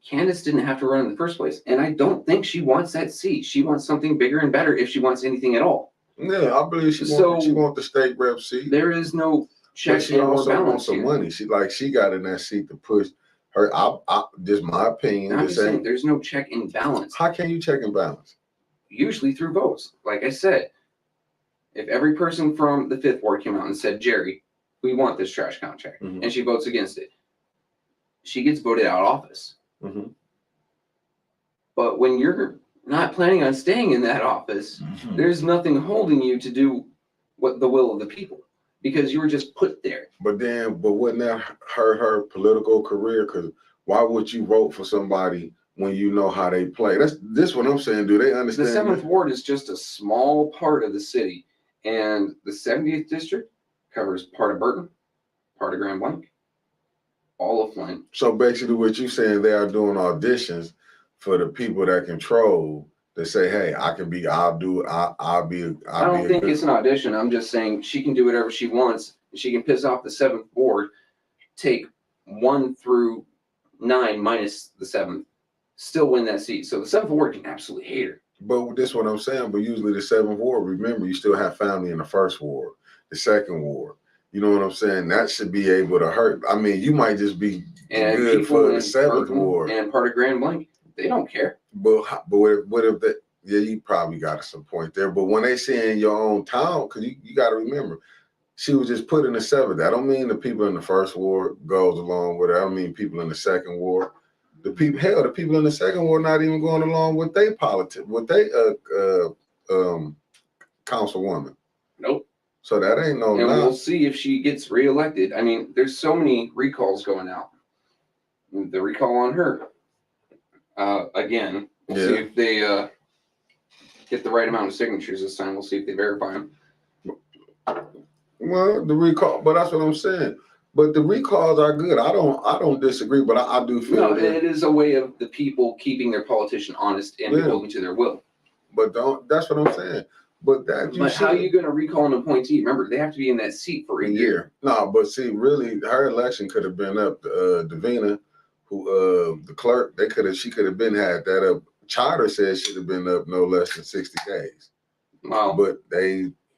S1: Candace didn't have to run in the first place, and I don't think she wants that seat. She wants something bigger and better if she wants anything at all.
S2: Yeah, I believe she wants the state rep seat.
S1: There is no check
S2: she also
S1: balance
S2: wants some
S1: here.
S2: money. She got in that seat to push her. Just my opinion.
S1: I'm just saying, there's no check and balance.
S2: How can you check and balance?
S1: Usually through votes. Like I said, if every person from the Fifth Ward came out and said, Jerry, we want this trash contract, and she votes against it, she gets voted out of office.
S2: Mm-hmm.
S1: But when you're not planning on staying in that office, there's nothing holding you to do what the will of the people, because you were just put there.
S2: But wouldn't that hurt her political career? Because why would you vote for somebody when you know how they play? This what I'm saying. Do they understand?
S1: The Seventh Ward is just a small part of the city, and the 70th district covers part of Burton, part of Grand Blanc, all of Flint.
S2: So basically, what you're saying, they are doing auditions for the people that control, to say, hey, I can be, I'll do it, I'll be.
S1: I don't think it's an audition. I'm just saying she can do whatever she wants. She can piss off the Seventh Ward, take 1 through 9 minus the 7th, still win that seat. So the Seventh Ward can absolutely hate her.
S2: But this is what I'm saying. But usually the Seventh Ward, remember, you still have family in the First Ward, the Second Ward. You know what I'm saying? That should be able to hurt. I mean, you might just be good for the Seventh Ward
S1: and part of Grand Blanc. They don't care.
S2: But what if that? Yeah, you probably got some point there. But when they say in your own town, because you got to remember, she was just put in the 7th. That don't mean the people in the First Ward goes along with it. I don't mean people in the Second Ward. The people in the Second Ward not even going along with their politics, with their councilwoman.
S1: Nope.
S2: So that ain't no.
S1: And we'll see if she gets reelected. I mean, there's so many recalls going out. The recall on her. Again, we'll see if they get the right amount of signatures this time. We'll see if they verify them.
S2: Well, the recall, but that's what I'm saying. But the recalls are good. I don't disagree, but I do feel
S1: no, it is a way of the people keeping their politician honest and beholden to their will.
S2: But that's what I'm saying. But
S1: how are you going to recall an appointee? Remember, they have to be in that seat for a year.
S2: No, but see, really, her election could have been up. Davina, who the clerk, she could have been had that up. Charter says she'd have been up no less than 60 days.
S1: Wow.
S2: But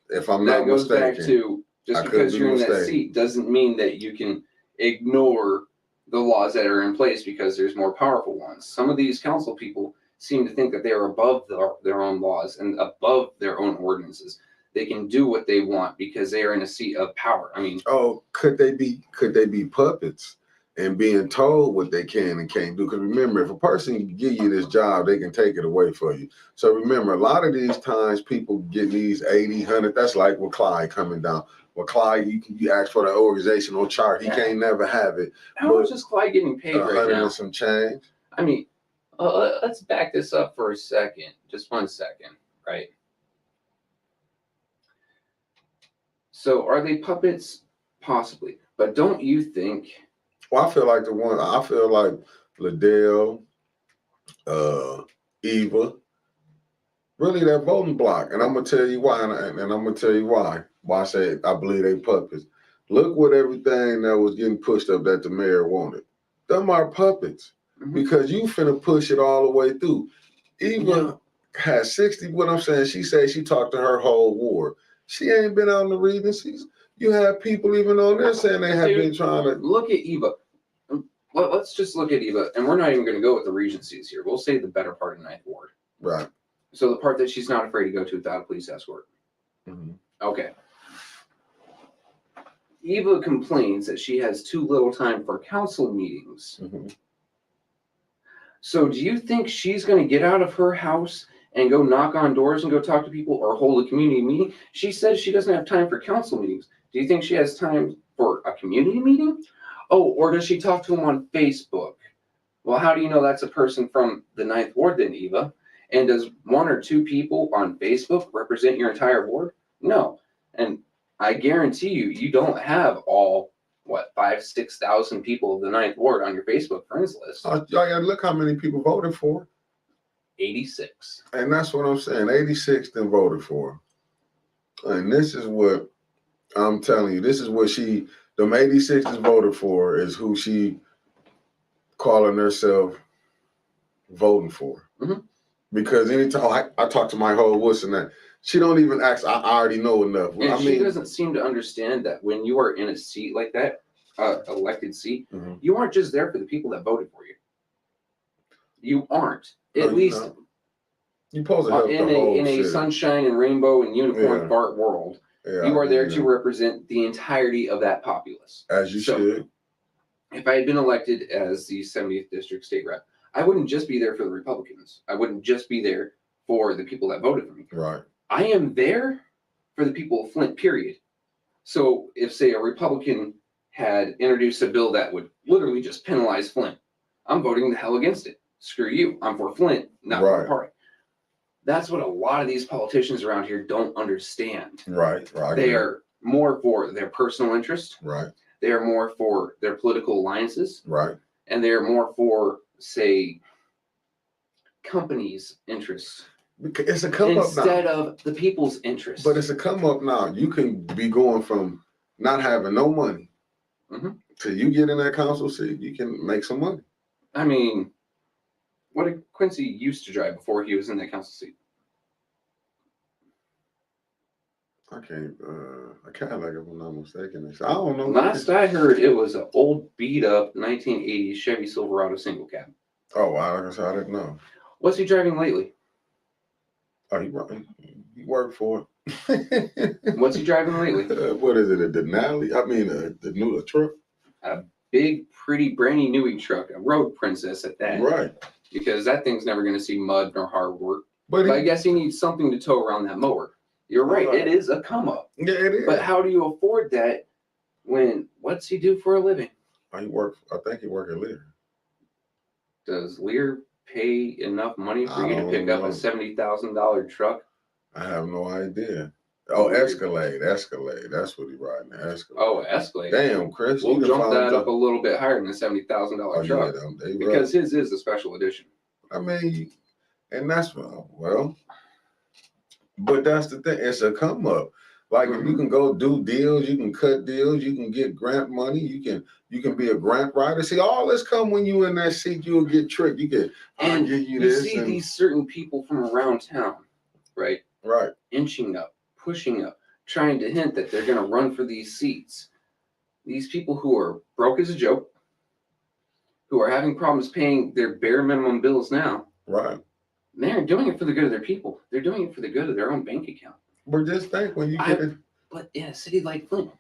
S2: if I'm not mistaken, that goes
S1: back to just because you're in that seat doesn't mean that you can ignore the laws that are in place because there's more powerful ones. Some of these council people seem to think that they are above their own laws and above their own ordinances. They can do what they want because they are in a seat of power. I mean,
S2: oh, could they be puppets and being told what they can and can't do? Because remember, if a person give you this job, they can take it away for you. So remember, a lot of these times people get these 80, 100. That's like with Clyde coming down. Well, Clyde, you ask for the organizational chart. He can't never have it.
S1: How much is Clyde getting paid right
S2: 100
S1: now?
S2: and some change.
S1: I mean, let's back this up for a second. Just 1 second, right? So are they puppets? Possibly. But don't you think?
S2: Well, I feel like Liddell, Eva, really that voting block. And I'm going to tell you why. And I'm going to tell you why I say I believe they puppets. Look what everything that was getting pushed up that the mayor wanted. Them are puppets. Mm-hmm. Because you finna push it all the way through. Eva has 60, what I'm saying, she said she talked to her whole ward. She ain't been on the regencies. You have people even on there saying they have been trying to.
S1: Look at Eva. Well, let's just look at Eva. And we're not even going to go with the regencies here. We'll say the better part of Ninth Ward.
S2: Right.
S1: So the part that she's not afraid to go to without a police escort. Mm-hmm. Okay. Eva complains that she has too little time for council meetings. Mm-hmm. So do you think she's going to get out of her house and go knock on doors and go talk to people or hold a community meeting? She says she doesn't have time for council meetings. Do you think she has time for a community meeting? Oh, or does she talk to them on Facebook? Well, how do you know that's a person from the Ninth Ward then, Eva? And does 1 or 2 people on Facebook represent your entire ward? No. And I guarantee you don't have all, 5,000-6,000 people of the Ninth Ward on your Facebook friends list.
S2: Look how many people voted for.
S1: 86.
S2: And that's what I'm saying. 86 then voted for. And this is what I'm telling you. This is what them 86 is voted for is who she calling herself voting for. Mm-hmm. Because anytime I talk to my whole Woods and that, she don't even ask, I already know enough.
S1: And she doesn't seem to understand that when you are in a seat like that, elected seat, mm-hmm. you aren't just there for the people that voted for you. You aren't. At least
S2: you're supposed to help
S1: in a sunshine and rainbow and unicorn fart world. Yeah, you are there to represent the entirety of that populace.
S2: As you should.
S1: If I had been elected as the 70th District State Rep, I wouldn't just be there for the Republicans. I wouldn't just be there for the people that voted for me.
S2: Right.
S1: I am there for the people of Flint, period. So if, say, a Republican had introduced a bill that would literally just penalize Flint, I'm voting the hell against it. Screw you. I'm for Flint, not for the party. That's what a lot of these politicians around here don't understand.
S2: Right.
S1: They are more for their personal interest.
S2: Right.
S1: They are more for their political alliances.
S2: Right.
S1: And they are more for, say, companies' interests.
S2: It's a come up now.
S1: Instead of the people's interests.
S2: But it's a come up now. You can be going from not having no money till you get in that council seat, you can make some money.
S1: I mean, what did Quincy used to drive before he was in that council seat?
S2: I Cadillac, if I'm not mistaken. I don't know.
S1: Last I heard, it was an old beat up 1980s Chevy Silverado single cab.
S2: Oh, wow. Like I said, I didn't know.
S1: What's he driving lately?
S2: Oh, he worked for it.
S1: What's he driving lately?
S2: What is it? A Denali? I mean, the new truck?
S1: A big, pretty, brand new truck. A road princess at that.
S2: Right.
S1: Because that thing's never going to see mud nor hard work. But I guess he needs something to tow around that mower. You're right. It is a come up.
S2: Yeah, it is.
S1: But how do you afford that when, what's he do for a living?
S2: I think he works at Lear.
S1: Does Lear pay enough money for you to pick up a $70,000 truck?
S2: I have no idea. Oh, Escalade. That's what he riding. Escalade.
S1: Oh, Escalade.
S2: Damn, Chris.
S1: We'll jump that up a little bit higher than a $70,000 truck.
S2: Yeah,
S1: because his is a special edition.
S2: I mean, and that's but that's the thing. It's a come up. Like if you can go do deals, you can cut deals, you can get grant money, you can be a grant writer. See, all this come when you in that seat, you'll get tricked. You get
S1: and you see these certain people from around town, right?
S2: Right.
S1: Inching up, pushing up, trying to hint that they're gonna run for these seats. These people who are broke as a joke, who are having problems paying their bare minimum bills now.
S2: Right.
S1: They're doing it for the good of their people. They're doing it for the good of their own bank account.
S2: But just think when you get it.
S1: But in a city like Flint,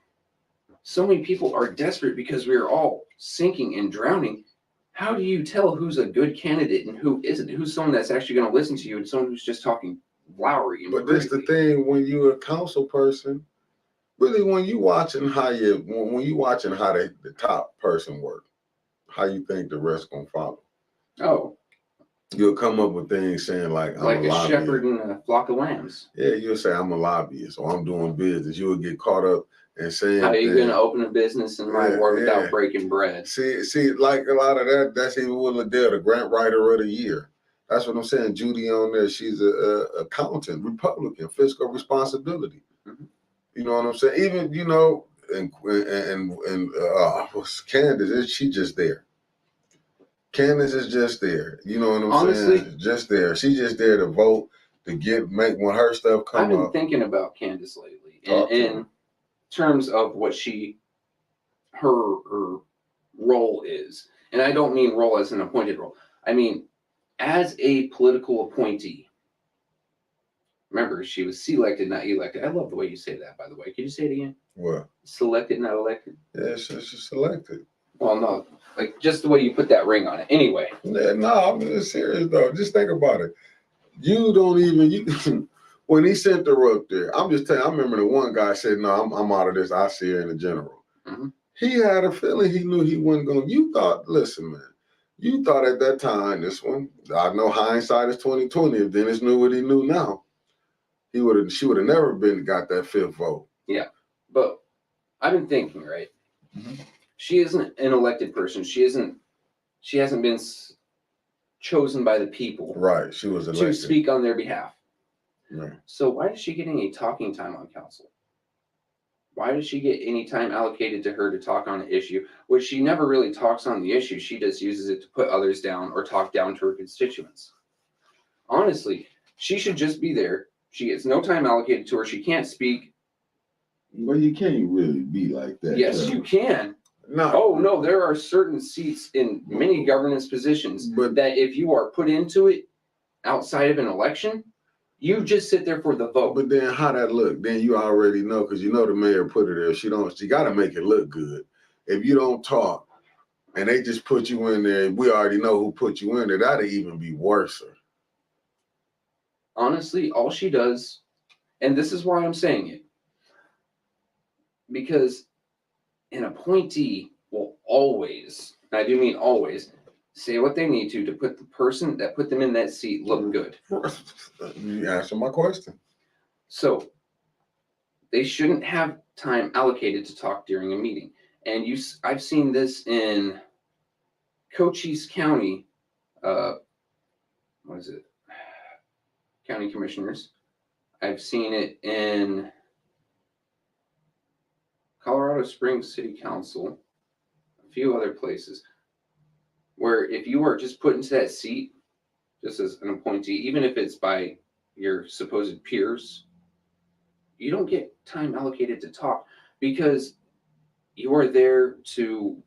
S1: so many people are desperate because we are all sinking and drowning. How do you tell who's a good candidate and who isn't? Who's someone that's actually going to listen to you and someone who's just talking flowery?
S2: But that's the thing, when you're a council person, really when you watching how the top person work, how you think the rest gonna follow.
S1: Oh.
S2: You'll come up with things saying like
S1: I'm a shepherd and a flock of lambs.
S2: Yeah, you'll say I'm a lobbyist or I'm doing business. You will get caught up and saying,
S1: how are you going to open a business in my ward without breaking bread?
S2: See, like a lot of that, that's even with Liddell, the grant writer of the year. That's what I'm saying. Judy on there, she's a accountant, Republican, fiscal responsibility. Mm-hmm. You know what I'm saying? Even, and Candace, she just there. Candace is just there. You know what I'm saying? Just there. She's just there to vote, to make when her stuff come up.
S1: I've been thinking about Candace lately. In terms of what her role is. And I don't mean role as an appointed role. I mean, as a political appointee. Remember, she was selected, not elected. I love the way you say that, by the way. Can you say it again?
S2: What?
S1: Selected, not elected?
S2: Yeah, she's selected.
S1: Well, no, like just the way you put that ring on it. Anyway.
S2: Yeah, no, I'm just serious though. Just think about it. You don't even when he sent her up there. I'm just telling you, I remember the one guy said, "No, I'm out of this. I see her in the general." Mm-hmm. He had a feeling he knew he wasn't going. You thought, listen, man. You thought at that time, this one. I know hindsight is 2020. If Dennis knew what he knew now, she would have never got that fifth vote.
S1: Yeah, but I've been thinking, right? Mm-hmm. She isn't an elected person. She hasn't been chosen by the people.
S2: Right, she was elected
S1: to speak on their behalf.
S2: Right.
S1: So why is she getting a talking time on council? Why does she get any time allocated to her to talk on an issue, which she never really talks on the issue? She just uses it to put others down or talk down to her constituents. Honestly, she should just be there. She gets no time allocated to her. She can't speak.
S2: Well, you can't really be like that.
S1: Yes, Trevor. You can. No. Oh, no, there are certain seats in many governance positions that if you are put into it outside of an election, you just sit there for the vote.
S2: But then how that look? Then you already know, because you know the mayor put her there. She got to make it look good. If you don't talk and they just put you in there, we already know who put you in there, that'd even be worse.
S1: Honestly, all she does, and this is why I'm saying it, because an appointee will always, and I do mean always, say what they need to put the person that put them in that seat look good.
S2: You answered my question.
S1: So they shouldn't have time allocated to talk during a meeting. And I've seen this in Cochise County, county commissioners. I've seen it in Colorado Springs City Council, a few other places, where if you are just put into that seat, just as an appointee, even if it's by your supposed peers, you don't get time allocated to talk because you are there to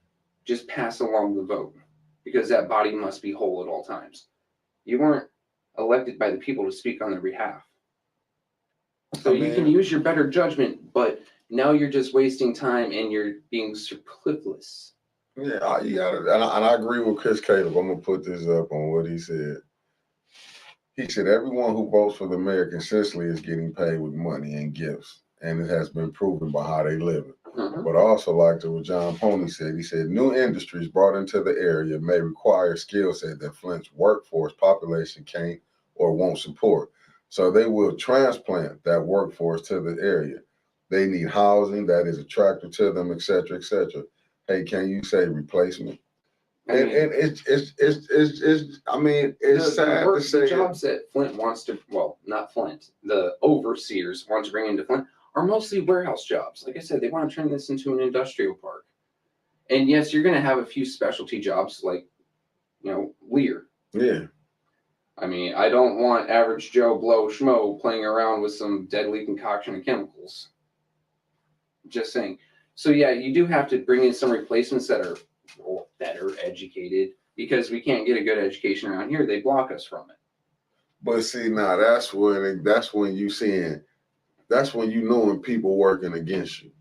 S1: just pass along the vote because that body must be whole at all times. You weren't elected by the people to speak on their behalf. So you can use your better judgment, but now you're just wasting time and you're being superfluous.
S2: Yeah, you got it. And I agree with Chris Caleb. I'm going to put this up on what he said. He said, everyone who votes for the mayor consistently is getting paid with money and gifts, and it has been proven by how they live it. Mm-hmm. But I also liked what John Pony said. He said, new industries brought into the area may require skill set that Flint's workforce population can't or won't support. So they will transplant that workforce to the area. They need housing that is attractive to them, et cetera, et cetera. Hey, can you say replacement? And it's sad to say.
S1: The jobs that Flint wants to, well, not Flint, the overseers want to bring into Flint are mostly warehouse jobs. Like I said, they want to turn this into an industrial park. And yes, you're going to have a few specialty jobs like, Lear.
S2: Yeah.
S1: I mean, I don't want average Joe Blow Schmo playing around with some deadly concoction of chemicals. Just saying. So yeah, you do have to bring in some replacements that are better educated because we can't get a good education around here. They block us from it.
S2: But see, now that's when you knowing people working against you.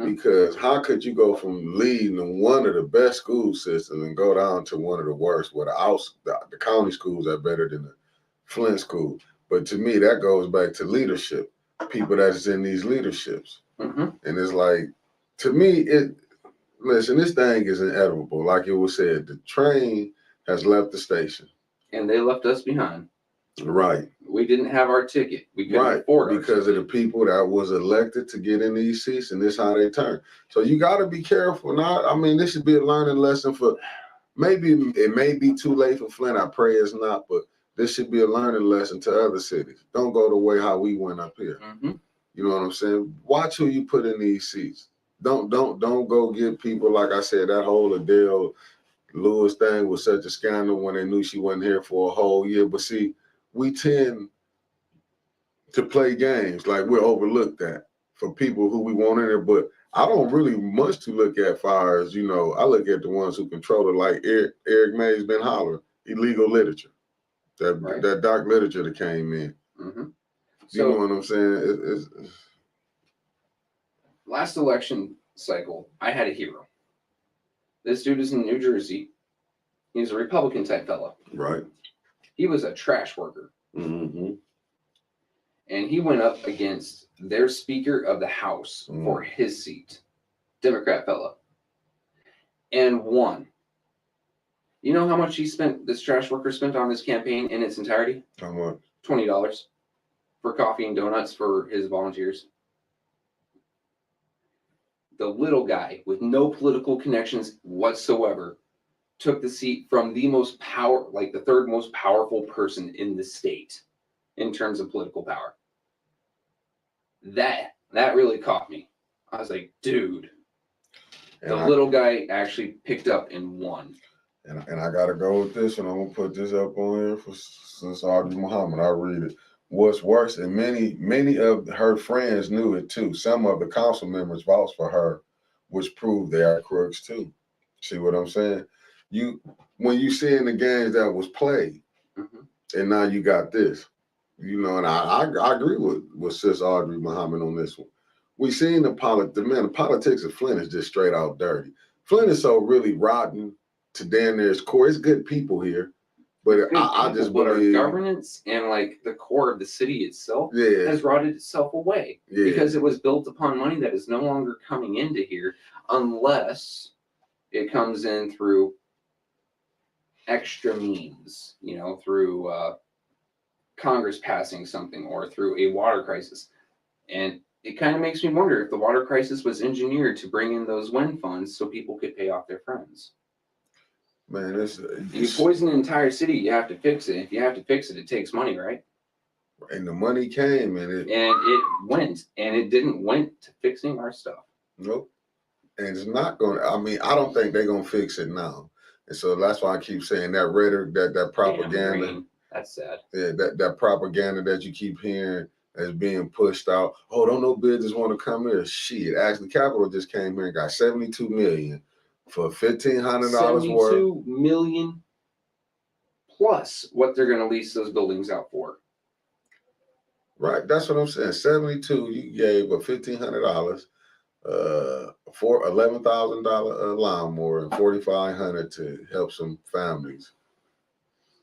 S2: Because how could you go from leading one of the best school systems and go down to one of the worst, where the county schools are better than the Flint school? But to me, that goes back to leadership, people that's in these leaderships. And it's like, to me, listen, this thing is inevitable. Like it was said, the train has left the station.
S1: And they left us behind.
S2: Right.
S1: We didn't have our ticket. We couldn't afford it.
S2: Because of the people that was elected to get in these seats, and this how they turn. So you got to be careful. This should be a learning lesson for, maybe it may be too late for Flint. I pray it's not, but this should be a learning lesson to other cities. Don't go the way how we went up here. You know what I'm saying? Watch who you put in these seats. Don't go get people, like I said, that whole Adele Lewis thing was such a scandal when they knew she wasn't here for a whole year. But see, we tend to play games like we're overlooked at for people who we want in there. But I don't really much to look at far as, I look at the ones who control it, like Eric May's been hollering, illegal literature, that dark literature that came in. You know what I'm saying? It's
S1: last election cycle, I had a hero. This dude is in New Jersey. He's a Republican type fellow.
S2: Right.
S1: He was a trash worker. And he went up against their Speaker of the House for his seat, Democrat fellow, and won. You know how much this trash worker spent on this campaign in its entirety?
S2: How much?
S1: $20 for coffee and donuts for his volunteers. The little guy with no political connections whatsoever took the seat from the third most powerful person in the state in terms of political power. That really caught me. I was like, dude, little guy actually picked up and won.
S2: And I gotta go with this, and I'm gonna put this up on here since Audrey Muhammad. I'll read it. What's worse, and many of her friends knew it too. Some of the council members vouched for her, which proved they are crooks too. See what I'm saying? When you see in the games that was played, and now you got this, and I agree with Sis Audrey Muhammad on this one. We seen the politics of Flint is just straight out dirty. Flint is so really rotten to damn near its core. It's good people here, but I just believe
S1: governance and like the core of the city itself has rotted itself away because it was built upon money that is no longer coming into here unless it comes in through extra means, through Congress passing something or through a water crisis. And it kind of makes me wonder if the water crisis was engineered to bring in those wind funds so people could pay off their friends.
S2: Man,
S1: you poison an entire city, you have to fix it. If you have to fix it, it takes money, right?
S2: And the money came, and
S1: it went, and it didn't went to fixing our stuff.
S2: Nope. And it's not going to, I don't think they're going to fix it now. And so that's why I keep saying that rhetoric, that propaganda.
S1: That's sad.
S2: Yeah, that propaganda that you keep hearing as being pushed out. Oh, don't no business want to come here. Shit, actually, Capital just came here and got $72 million for $1,500 worth.
S1: $72 million plus what they're going to lease those buildings out for.
S2: Right, that's what I'm saying. 72, you gave a $1,500 for $11,000 lawnmower and $4,500 to help some families.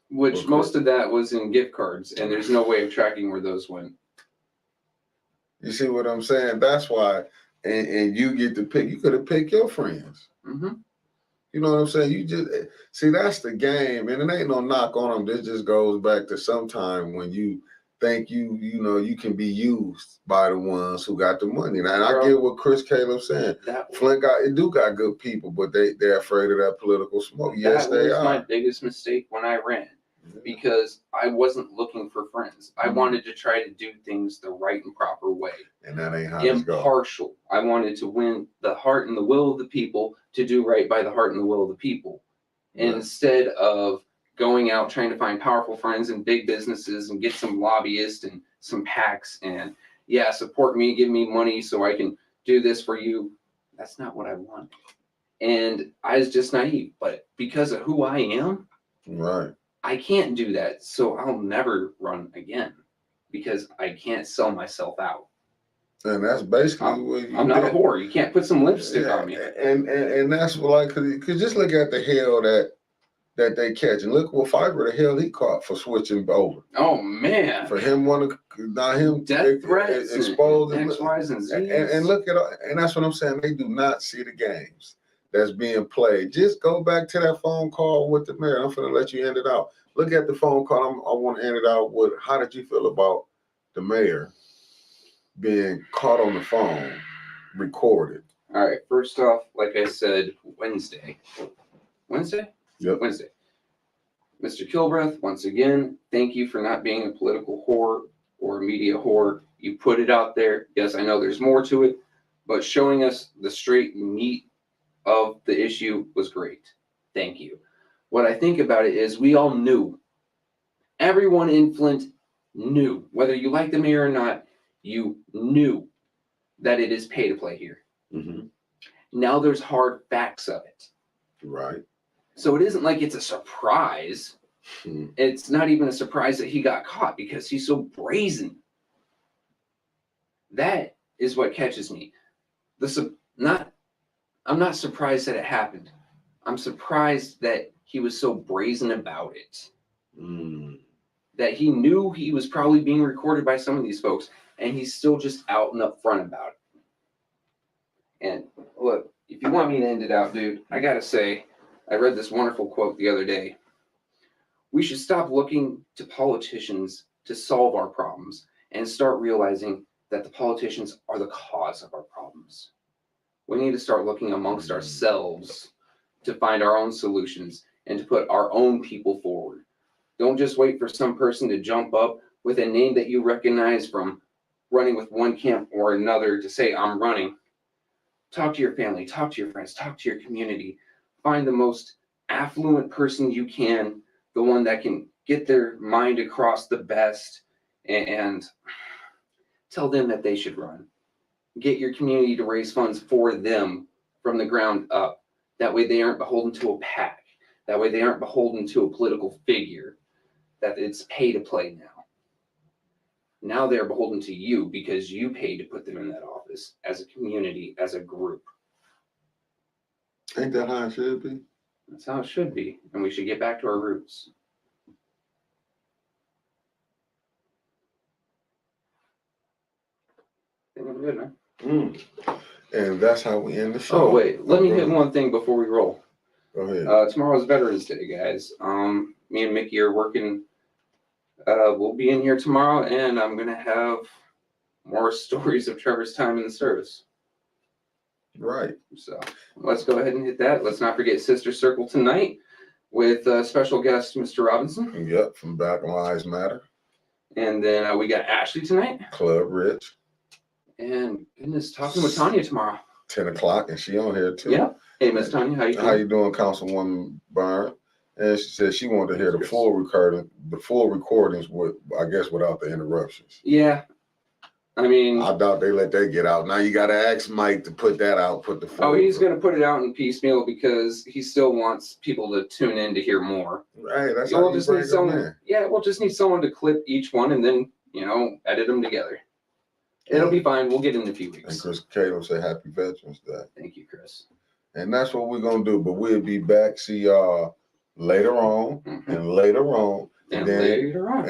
S1: Which most of that was in gift cards, and there's no way of tracking where those went.
S2: You see what I'm saying? That's why, and you get to pick. You could have picked your friends. You know what I'm saying? You just see that's the game, and it ain't no knock on them. This just goes back to sometime when you think you can be used by the ones who got the money. And I get what Chris Caleb saying. Flint got good people, but they're afraid of that political smoke. Yes, they are.
S1: That was my biggest mistake when I ran, because I wasn't looking for friends. I wanted to try to do things the right and proper way.
S2: And that ain't how it's going.
S1: Impartial. I wanted to win the heart and the will of the people to do right by the heart and the will of the people. Right. Instead of going out trying to find powerful friends and big businesses and get some lobbyists and some PACs and support me, give me money so I can do this for you. That's not what I want. And I was just naive, but because of who I am,
S2: right,
S1: I can't do that, so I'll never run again because I can't sell myself out.
S2: And that's basically what you
S1: I'm not a
S2: did.
S1: whore. You can't put some lipstick on me.
S2: And that's what, like, cause just look at the hell that they catch, and look what fiber the hell he caught for switching over.
S1: Oh man!
S2: For him
S1: death threats,
S2: exposed,
S1: and X, Y's, and Z's.
S2: And look at, and that's what I'm saying. They do not see the games that's being played. Just go back to that phone call with the mayor. I'm gonna let you end it out. Look at the phone call. I want to end it out with, how did you feel about the mayor being caught on the phone, recorded?
S1: All right. First off, like I said, Wednesday.
S2: Yep.
S1: Wednesday. Mr. Kilbreath, once again, thank you for not being a political whore or a media whore. You put it out there. Yes, I know there's more to it, but showing us the straight meat of the issue was great. Thank you. What I think about it is we all knew. Everyone in Flint knew. Whether you like the mayor or not, you knew that it is pay to play here.
S2: Mm-hmm.
S1: Now there's hard facts of it.
S2: Right.
S1: So it isn't like it's a surprise. It's not even a surprise that he got caught because he's so brazen. That is what catches me. I'm not surprised that it happened. I'm surprised that he was so brazen about it. That he knew he was probably being recorded by some of these folks, and he's still just out and upfront about it. And look, if you want me to end it out, dude, I gotta say, I read this wonderful quote the other day. We should stop looking to politicians to solve our problems and start realizing that the politicians are the cause of our problems. We need to start looking amongst ourselves to find our own solutions and to put our own people forward. Don't just wait for some person to jump up with a name that you recognize from running with one camp or another to say, I'm running. Talk to your family, talk to your friends, talk to your community. Find the most affluent person you can, the one that can get their mind across the best, and tell them that they should run. Get your community to raise funds for them from the ground up. That way they aren't beholden to a PAC. That way they aren't beholden to a political figure. That it's pay to play now. Now they're beholden to you because you paid to put them in that office as a community, as a group.
S2: Ain't that how it should be?
S1: That's how it should be. And we should get back to our roots. I think I'm good, man.
S2: And that's how we end the show.
S1: Oh, wait. Let me hit one thing before we roll.
S2: Go ahead.
S1: Tomorrow's Veterans Day, guys. Me and Mickey are working. We'll be in here tomorrow, and I'm going to have more stories of Trevor's time in the service.
S2: Right.
S1: So let's go ahead and hit that. Let's not forget Sister Circle tonight with special guest Mr. Robinson.
S2: Yep, from Black Lives Matter.
S1: And then we got Ashley tonight.
S2: Club Rich.
S1: And goodness, talking with Tanya tomorrow.
S2: 10 o'clock, and she on here too.
S1: Yeah. Hey, Miss Tanya, how you doing?
S2: How you doing, Councilwoman Byrne? And she said she wanted to hear the full recordings with, I guess, without the interruptions.
S1: Yeah. I mean,
S2: I doubt they let that get out. Now you got to ask Mike to put that out.
S1: He's going to put it out in piecemeal because he still wants people to tune in to hear more.
S2: Right, that's how you bring them in.
S1: Yeah, we'll just need someone to clip each one and then, edit them together. It'll be fine. We'll get in a few weeks.
S2: And Chris Cato said Happy Veterans Day.
S1: Thank you, Chris.
S2: And that's what we're going to do. But we'll be back. See y'all later on, and later on,
S1: and later on.